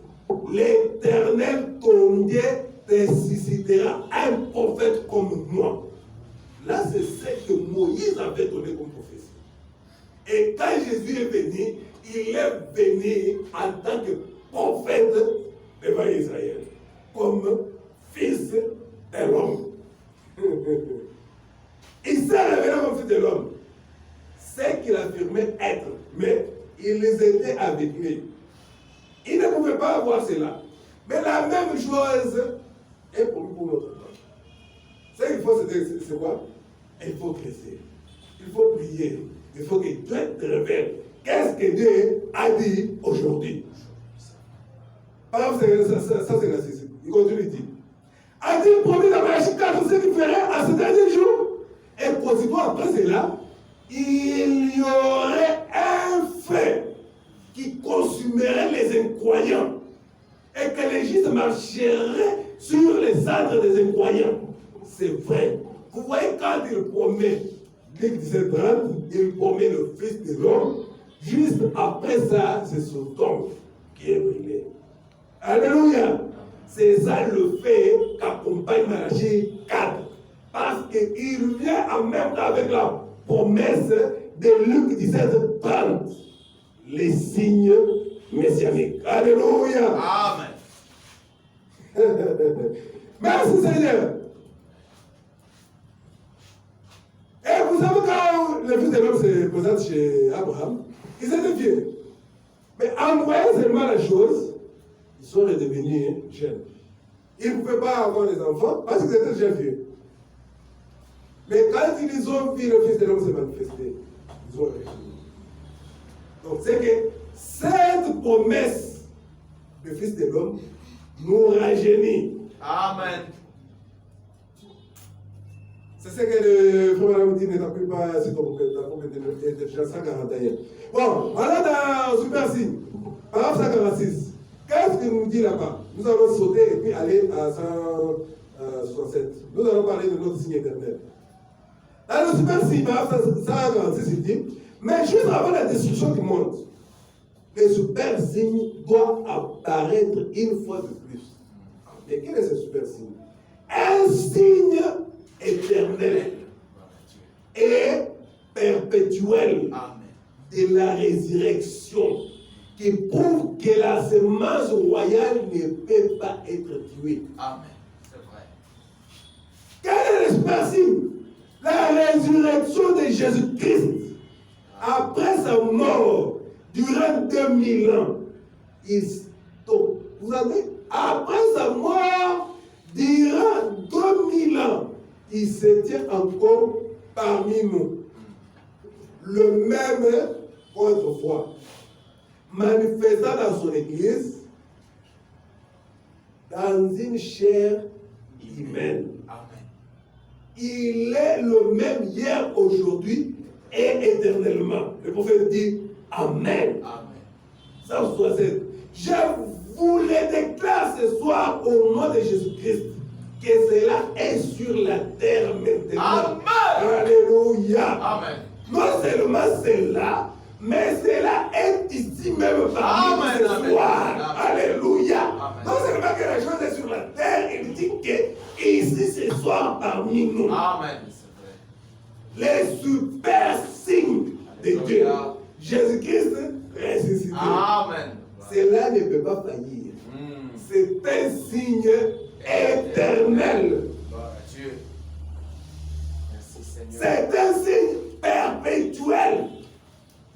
B: L'Éternel, ton Dieu, te suscitera un prophète comme moi. Là, c'est ce que Moïse avait donné comme prophétie. Et quand Jésus est venu, il est venu en tant que prophète devant Israël, comme fils de l'homme. Il s'est révélé comme fils de l'homme. C'est qu'il affirmait être, mais il les était avec lui. Il ne pouvait pas avoir cela. Mais la même chose est pour notre temps. Ce qu'il faut, c'est quoi? Il faut crescer. Il faut prier. Il faut que Dieu te révèle. Qu'est-ce que Dieu a dit aujourd'hui? Par exemple, ça c'est narcissisme. Il continue de dire. A-t-il promis dans Malachie 4 ce qu'il ferait à ce dernier jour? Et qu'aussitôt après cela, il y aurait un feu qui consumerait les incroyants et que les justes marcheraient sur les cendres des incroyants. C'est vrai. Vous voyez, quand il promet, Luc 17:30, il promet le Fils de l'homme, juste après ça, c'est Sodome qui est brûlé. Alléluia. C'est ça le fait qu'accompagne Malachie 4. Parce qu'il vient en même temps avec la promesse de Luc 17:30. Les signes messianiques. Alléluia.
C: Amen.
B: Merci Seigneur. Et vous savez, quand le Fils de l'homme se présente chez Abraham, ils étaient vieux. Mais en voyant seulement la chose, ils sont redevenus jeunes. Ils ne pouvaient pas avoir des enfants parce qu'ils étaient déjà vieux. Mais quand ils ont vu le Fils de l'homme se manifester, ils ont réagi. Donc c'est que cette promesse du Fils de l'homme nous rajeunit.
C: Amen.
B: C'est ce que le frère Madame dit, n'établit pas sur ton prophète, la prophète de Jean 141. Bon, voilà dans Super Signe, paragraphe 146. Qu'est-ce qu'il nous dit là-bas? Nous allons sauter et puis aller à 167. Nous allons parler de notre signe éternel. Dans le Super Signe, paragraphe 146, il dit, mais juste avant la destruction du monde, le super signe doit apparaître une fois de plus. Et quel est ce super signe? Un signe éternel et perpétuel de la résurrection qui prouve que la semence royale ne peut pas être tuée.
C: Amen. C'est vrai.
B: Quel est le super signe? La résurrection de Jésus-Christ après sa mort durant 2000 ans. Donc, vous savez, après sa mort durant 2000 ans, il se tient encore parmi nous. Le même qu'autrefois, manifestant dans son église, dans une chair humaine.
C: Amen.
B: Il est le même hier, aujourd'hui et éternellement. Le prophète dit Amen.
C: Amen.
B: 167. Je vous le déclare ce soir au nom de Jésus-Christ que cela est sur la terre maintenant.
C: Amen.
B: Alléluia.
C: Amen.
B: Non seulement cela, mais cela est ici même parmi
C: Amen,
B: nous ce
C: amen,
B: soir.
C: amen.
B: Alléluia.
C: Amen.
B: Non seulement que la chose est sur la terre, il dit que ici ce soir parmi nous.
C: Amen. C'est vrai.
B: Les super signes de Dieu.
C: Alléluia.
B: Jésus-Christ ressuscité.
C: Amen.
B: Cela ne peut pas faillir. C'est un signe éternel.
C: Gloire à Dieu. Merci Seigneur.
B: C'est un signe perpétuel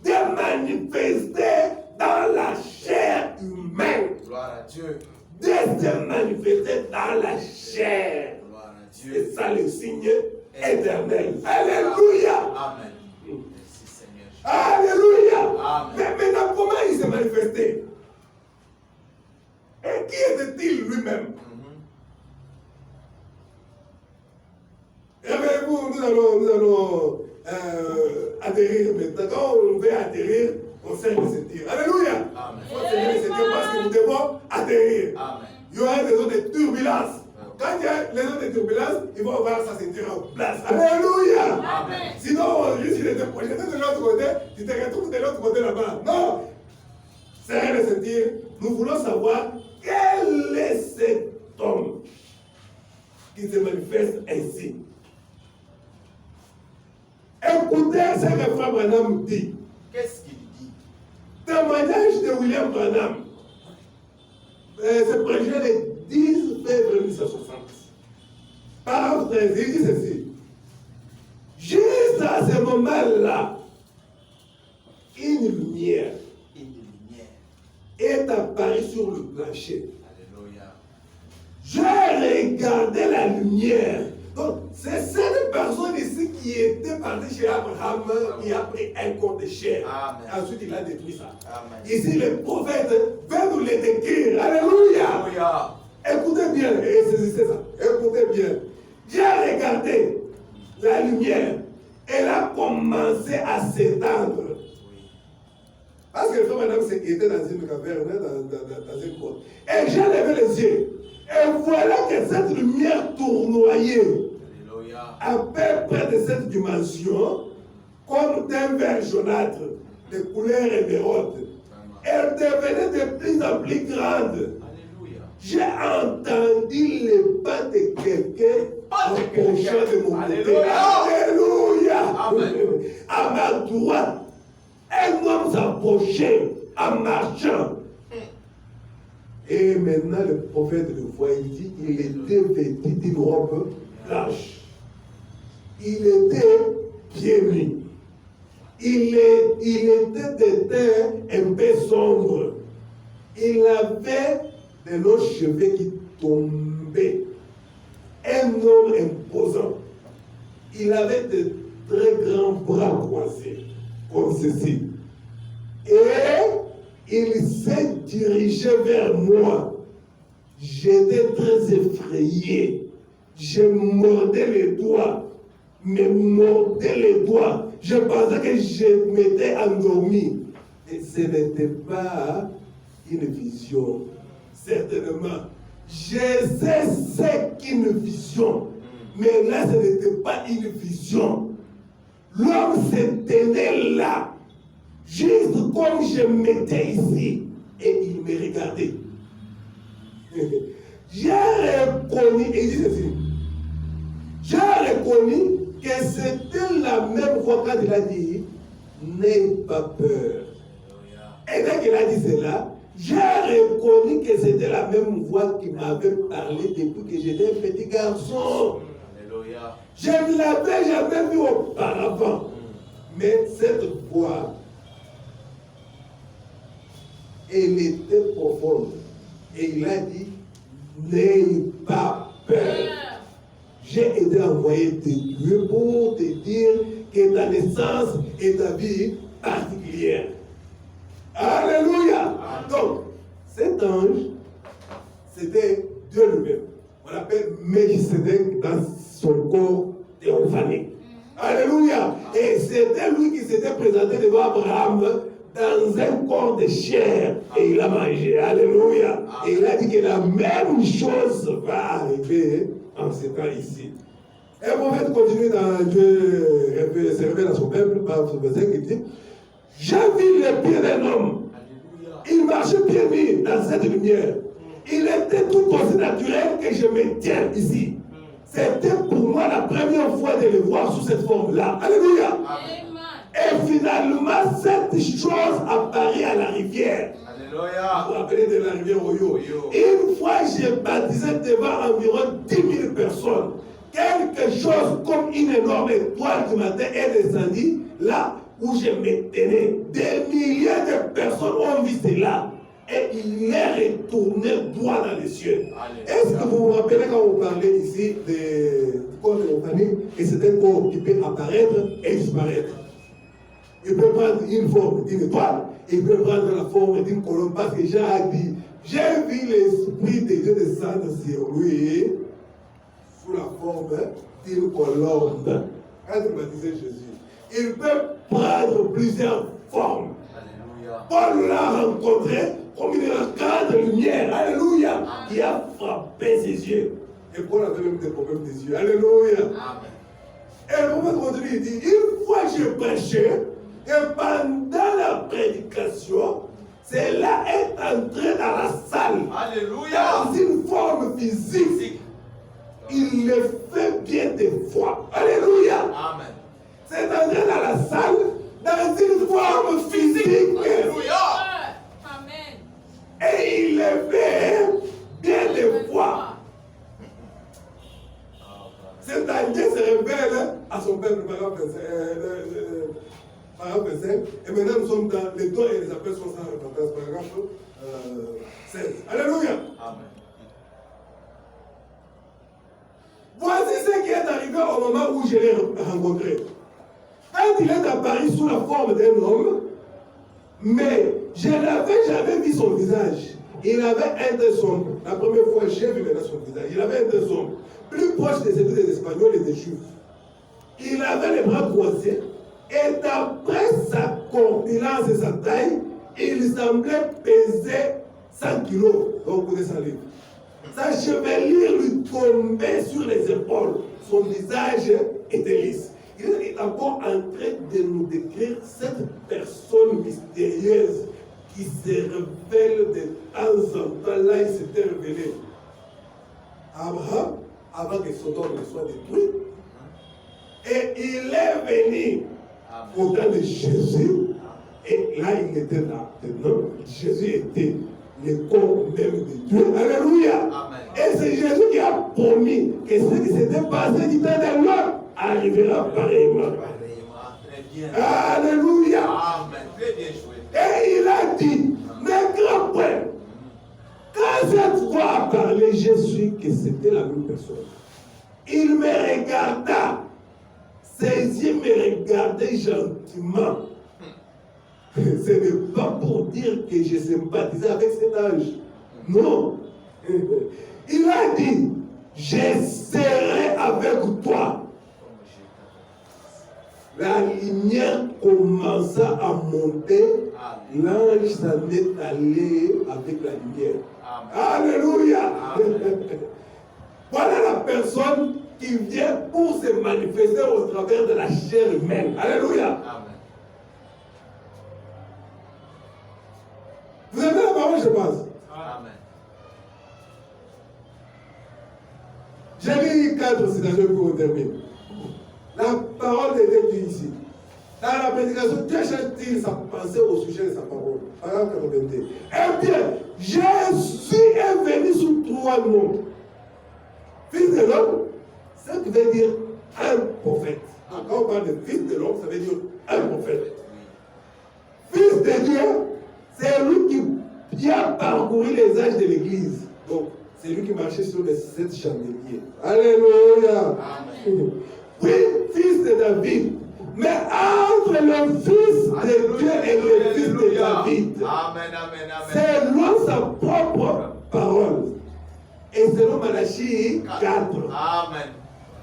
B: de manifester dans la chair humaine.
C: Gloire à Dieu.
B: De se manifester dans la chair.
C: Gloire à
B: C'est
C: Dieu.
B: ça le signe éternel. Alléluia.
C: Amen. Merci Seigneur.
B: Alléluia.
C: Amen.
B: Mais maintenant, comment il s'est manifesté? Et qui était-il lui-même? Réveillez-vous, nous allons atterrir maintenant. Quand on veut atterrir, on sert le Seigneur. Alléluia.
C: Amen.
B: On sert le Seigneur parce que nous devons atterrir.
C: Amen.
B: Il y aura des zones de turbulence. Quand il y a les zones de turbulence, il va avoir sa ceinture en place. Alléluia.
C: Amen.
B: Sinon, on risque de te projeter de l'autre côté, tu te retrouves de l'autre côté là-bas. Non. Serrez le Seigneur. Nous voulons savoir quel est cet homme qui se manifeste ainsi. Écoutez ce que Frère Branham dit.
C: Qu'est-ce qu'il dit?
B: Témoignage de William Branham. C'est prêché le 10 février 1960. Paragraphe 13, il dit ceci. Juste à ce moment-là, une lumière est apparue sur le plancher.
C: Alléluia.
B: J'ai regardé la lumière. Donc, c'est cette personne ici qui était partie chez Abraham, qui a pris un corps de chair.
C: Amen.
B: Ensuite, il a détruit ça.
C: Amen.
B: Ici, le prophète veut nous le décrire. Alléluia.
C: Alléluia.
B: Écoutez bien, et saisissez ça. Écoutez bien. Dieu a regardé la lumière. Elle a commencé à s'étendre. Parce que le frère madame était dans une caverne, dans une grotte. Et j'ai levé les yeux. Et voilà que cette lumière tournoyait à peu près de cette dimension, comme d'un verre jaunâtre, de couleur émeraude. Elle devenait de plus en plus grande. J'ai entendu les pas de quelqu'un approchant de mon côté. Alléluia! À ma droite, un homme s'approchait en marchant. Et maintenant, le prophète le voit, il dit, il était vêtu d'une robe blanche. Il était pieds nus. Il était de teint un peu sombre. Il avait de longs cheveux qui tombaient. Un homme imposant. Il avait de très grands bras croisés, comme ceci. Et il s'est dirigé vers moi. J'étais très effrayé. Je mordais les doigts. Me mordais les doigts. Je pensais que je m'étais endormi. Et ce n'était pas une vision. Certainement. Je sais c'est qu'une vision. Mais là, ce n'était pas une vision. L'homme se tenait là. Juste comme je m'étais ici. Et il me regardait. J'ai reconnu, et il dit ceci. J'ai reconnu que c'était la même voix quand il a dit, n'aie pas peur. Et dès qu'il a dit cela, j'ai reconnu que c'était la même voix qui m'avait parlé depuis que j'étais un petit garçon. Alléluia. Je ne l'avais jamais vu auparavant. Mais cette voix, elle était profonde. Et il a dit, n'aie pas peur. J'ai été envoyé de Dieu pour te dire que ta naissance est ta vie particulière. Alléluia. Donc, cet ange, c'était Dieu lui-même. On l'appelle Melchisedec dans son corps théophanique. Alléluia. Et c'était lui qui s'était présenté devant Abraham dans un corps de chair. Et il a mangé. Alléluia. Et il a dit que la même chose va arriver en ce temps ici. Et le prophète continue dans Dieu, se révèle à son peuple, par ce verset qui dit, j'ai vu les pieds d'un homme. Il marchait pieds nus dans cette lumière. Il était tout aussi naturel que je me tiens ici. C'était pour moi la première fois de le voir sous cette forme-là. Alléluia. Et finalement, cette chose apparaît à la rivière. Alléluia. Vous vous rappelez de la rivière Oyo. Une fois, j'ai baptisé devant environ 10 000 personnes. Quelque chose comme une énorme étoile du matin est descendue là où je me tenais. Des milliers de personnes ont vu cela. Et il est retourné droit dans les cieux. Est-ce que vous vous rappelez quand on parlait ici du corps de l'organique, et c'est un corps qui peut apparaître et disparaître. Il peut prendre une forme d'une étoile, il peut prendre la forme d'une colombe, parce que Jean a dit, j'ai vu l'Esprit de Dieu descendre sur lui sous la forme d'une colombe. Quand il baptisait Jésus, il peut prendre plusieurs formes. Alléluia. Paul l'a rencontré comme une grande lumière, alléluia, qui a frappé ses yeux. Et Paul avait même des problèmes des yeux, alléluia. Amen. Et le prophète continue, il dit, une fois je prêchais, et pendant la prédication, cela est entré dans la salle, alléluia, dans une forme physique. Il le fait bien des fois, alléluia. Amen. C'est entré dans la salle, dans une forme physique, alléluia. Et il le fait bien des fois. Cet ange se révèle à son peuple, paragraphe 25. Et maintenant nous sommes dans les dons et les appels sont sans repentance, paragraphe 16. Alléluia. Amen. Voici ce qui est arrivé au moment où je l'ai rencontré. Quand il est apparu sous la forme d'un homme, mais je n'avais jamais vu son visage. Il avait un des sombre. La première fois, j'ai vu maintenant son visage. Il avait un des sombre. Plus proche des Espagnols et des Juifs. Il avait les bras croisés. Et d'après sa corpulence et sa taille, il semblait peser 100 kilos. Donc, vous pouvez s'en livre. Sa chevelure lui tombait sur les épaules. Son visage était lisse. Il est encore en train de nous décrire cette personne mystérieuse qui se révèle de temps en temps. Là, il s'était révélé. Abraham, avant que Sodome ne soit détruit, et il est venu au temps de Jésus, et là, il était là. Non, Jésus était le corps même de Dieu. Alléluia.
C: Amen.
B: Et c'est Jésus qui a promis que ce qui s'était passé du temps de l'homme arrivera pareillement.
C: Très bien.
B: Alléluia.
C: Amen. Très bien joué.
B: Et il a dit, mes grands frères, quand cette voix a parlé, Jésus, que c'était la même personne. Il me regarda, ses yeux me regardaient gentiment. Ce n'est pas pour dire que je sympathisais avec cet âge. Non. Il a dit, je serai avec toi. La lumière commença à monter. L'ange s'en est allé avec la lumière.
C: Amen.
B: Alléluia.
C: Amen.
B: Voilà la personne qui vient pour se manifester au travers de la chair humaine. Alléluia.
C: Amen.
B: Vous avez la parole, je pense.
C: Amen.
B: J'ai lu 4 citations pour on termine. La parole de Dieu dit ici. Dans la prédication, Dieu cherche-t-il sa pensée au sujet de sa parole. Paragraphe 82. Eh bien, Jésus est venu sous 3 noms. Fils de l'homme, ça veut dire un prophète. Donc, quand on parle de fils de l'homme, ça veut dire un prophète. Fils de Dieu, c'est lui qui a parcouru les âges de l'Église. Donc, c'est lui qui marchait sur les 7 chandeliers. Alléluia.
C: Amen.
B: Oui, fils de David. Mais entre le fils de Dieu et le fils de David,
C: Amen, amen, amen.
B: selon sa propre parole, et selon Malachie 4,
C: Amen.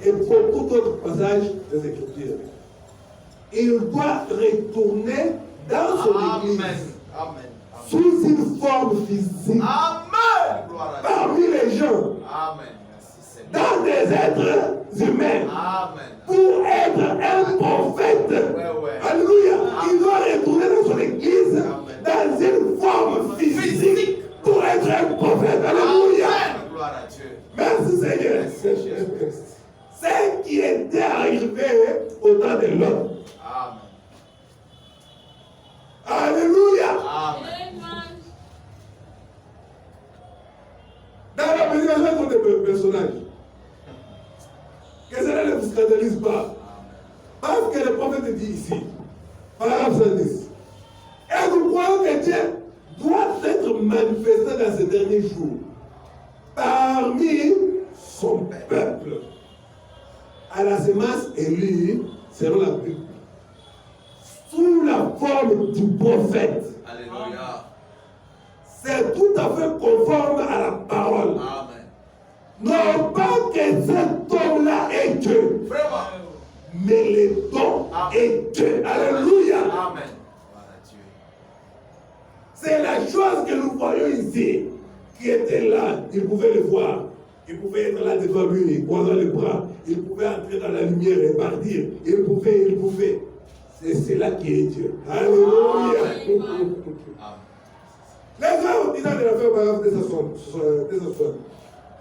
B: et beaucoup d'autres passages des Écritures, il doit retourner dans son
C: Amen.
B: église
C: Amen.
B: sous une forme physique
C: Amen. Gloire à Dieu.
B: parmi les gens,
C: Amen. Merci Seigneur.
B: dans des êtres humains,
C: Amen.
B: pour être un prophète.
C: Ouais.
B: Alléluia. Il doit retourner dans son église dans une forme physique pour être un prophète. Alléluia.
C: Amen. Gloire à Dieu.
B: Merci Seigneur.
C: Merci Jésus.
B: Ce qui était arrivé au temps de l'homme.
C: Amen.
B: Alléluia.
C: Amen.
B: Dans la prédication des personnages, que cela ne vous scandalise pas. Parce que le prophète dit ici, paragraphe 110, et nous croyons que Dieu doit être manifesté dans ces derniers jours parmi son peuple à la semence élue selon la Bible sous la forme du prophète.
C: Alléluia.
B: C'est tout à fait conforme à la parole.
C: Amen.
B: Non pas que cet homme-là est Dieu,
C: Vraiment.
B: mais le don est Dieu. Alléluia.
C: Amen. Gloire à Dieu.
B: C'est la chose que nous voyons ici, qui était là. Il pouvait le voir. Il pouvait être là devant lui, croisant les bras. Il pouvait entrer dans la lumière et partir. Il pouvait. C'est cela qui est Dieu. Alléluia.
C: Amen.
B: Les hommes, ils ont de la faire paragraphe 260.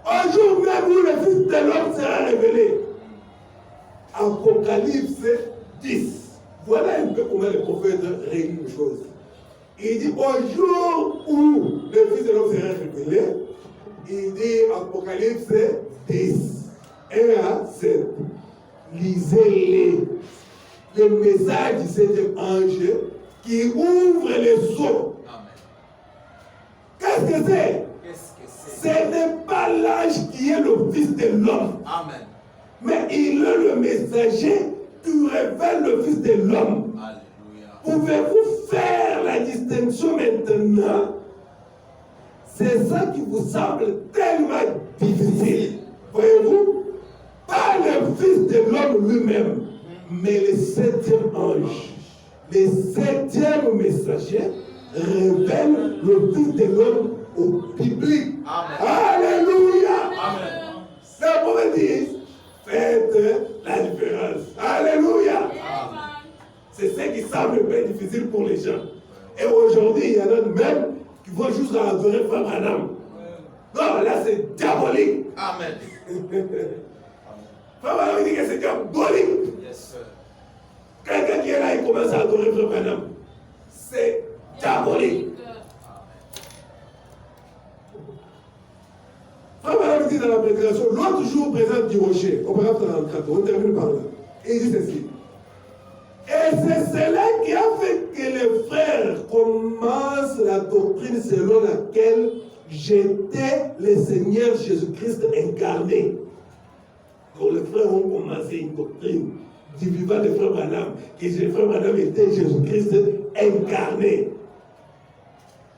B: Un jour même où le Fils de l'homme sera révélé. Apocalypse 10. Voilà un peu comment le prophète réunit une chose. Il dit au jour où le Fils de l'homme sera révélé, il dit Apocalypse 10, 1 à 7. Lisez-les. Le message du septième ange qui ouvre les eaux.
C: Amen.
B: Qu'est-ce que c'est?
C: Qu'est-ce que
B: Ce
C: c'est?
B: n'est pas l'ange qui est le Fils de l'homme,
C: Amen.
B: mais il est le messager qui révèle le Fils de l'homme.
C: Alléluia.
B: Pouvez-vous faire la distinction maintenant? C'est ça qui vous semble tellement difficile. Voyez-vous, pas le Fils de l'homme lui-même, mais le 7e ange, le 7e messager, révèle le Fils de l'homme au public. Alléluia. Le prophète dit, faites la différence. Alléluia. C'est ce qui semble bien difficile pour les gens. Et aujourd'hui, il y en a même qui vont juste adorer Frère Branham. Non, là c'est diabolique.
C: Amen.
B: Frère Branham dit que c'est diabolique.
C: Yes, sir.
B: Quelqu'un qui est là, il commence à adorer Frère Branham. C'est diabolique. Frère Branham dit dans la prédication, l'autre jour présente du rocher, au paragraphe 34, on termine par là. Et il dit ceci. Et c'est cela qui a fait que les frères commencent la doctrine selon laquelle j'étais le Seigneur Jésus-Christ incarné. Donc les frères ont commencé une doctrine du vivant de Frère Branham, que le Frère Branham était Jésus-Christ incarné.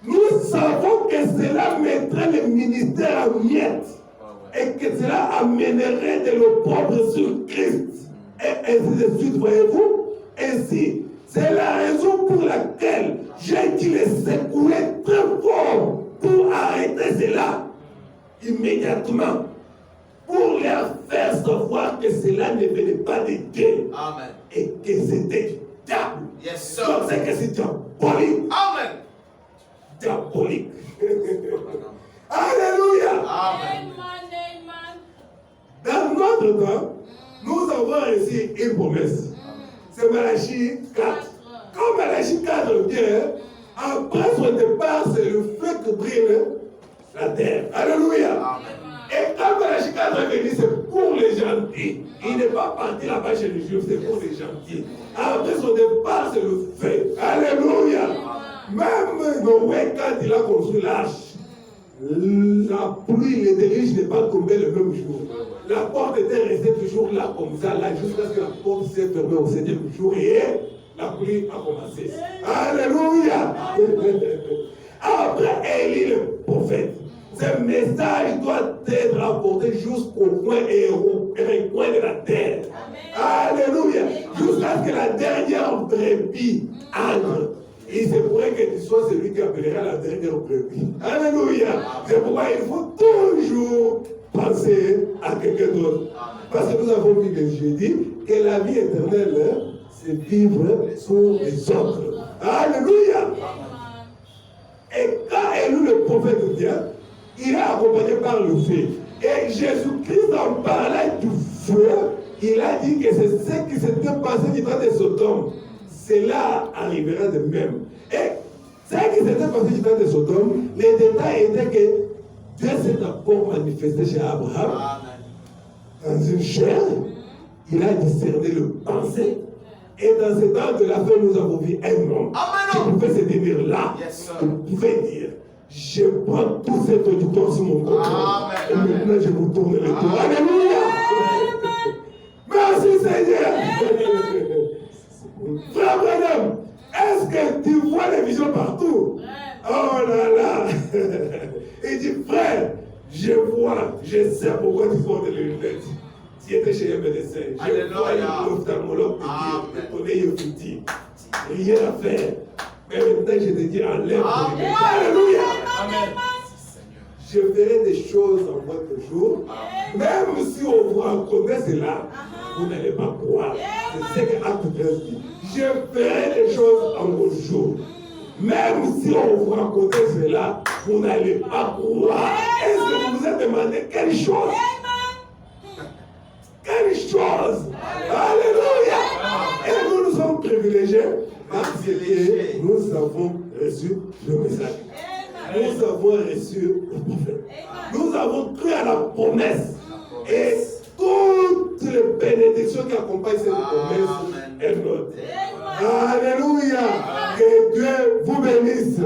B: Nous savons que cela mettrait le ministère en miettes et que cela amènerait de l'opprobre sur Christ. Et ainsi de suite, voyez-vous. Ainsi, c'est la raison pour laquelle j'ai dû les secouer très fort pour arrêter cela immédiatement, pour leur faire savoir que cela ne venait pas de Dieu.
C: Amen.
B: Et que c'était diable.
C: Yes, sir.
B: Donc c'est que c'est diabolique.
C: Amen.
B: Diabolique. Alléluia.
C: Amen.
B: Dans notre temps, nous avons reçu une promesse. C'est Malachie 4. Quand Malachie 4 vient, après son départ, c'est le feu qui brille la terre. Alléluia.
C: Amen.
B: Et quand Malachie 4 est venu, c'est pour les gentils. Il n'est pas parti là-bas chez les juifs, c'est pour les gentils. Après son départ, c'est le feu. Alléluia. Même Noé, quand il a construit l'arche, la pluie, les déluge n'est pas tombé le même jour. La porte était restée toujours là comme ça, là, jusqu'à ce que la porte s'est fermée au 7e jour et la pluie a commencé. Alléluia. Après Élie le prophète, ce message doit être apporté jusqu'au coin et au coin de la terre. Alléluia. Jusqu'à ce que la dernière brebis entre. Et c'est pour que tu sois celui qui appellera la dernière brebis. Alléluia. C'est pourquoi il faut toujours penser à quelqu'un d'autre. Parce que nous avons vu le jeudi que la vie éternelle, c'est vivre pour les autres. Alléluia. Et quand Élie le prophète vient, il est accompagné par le feu. Et Jésus-Christ, en parlant du feu, il a dit que c'est ce qui s'était passé du temps de Sodome. Cela arrivera de même. Et ce qui s'était passé du temps de Sodome, les détails étaient que Dieu s'est d'abord manifesté chez Abraham. Dans une chair, il a discerné le pensée. Et dans ce temps de la fin, nous avons vu un homme qui pouvait se tenir là. Qui pouvait dire, je prends tout cet auditoire sur mon corps. Et maintenant, je vous tourne le tour. Alléluia. Merci Seigneur. Frère Branham, est-ce que tu vois les visions partout? Oh là là. Il dit, frère, je vois, je sais pourquoi tu portes les lunettes. Tu étais chez un médecin. Je vois un ophtalmologue te donner une petite. Rien à faire. Mais maintenant, je te dis, enlève les lunettes. Alléluia.
C: Amen.
B: Je ferai des choses en votre jour. Même si on vous reconnaît cela, vous n'allez pas croire. C'est ce que Acte 13 dit. Je ferai des choses en vos jours. Même si on vous racontait cela, vous n'allez pas croire. Est-ce que vous vous êtes demandé quelle chose? Quelle chose? Alléluia! Et nous nous sommes privilégiés parce que nous avons reçu le message. Nous avons reçu le prophète. Nous avons cru à la promesse. Et toutes les bénédictions qui accompagnent cette promesse, elles notent. Alléluia! Que Dieu vous bénisse.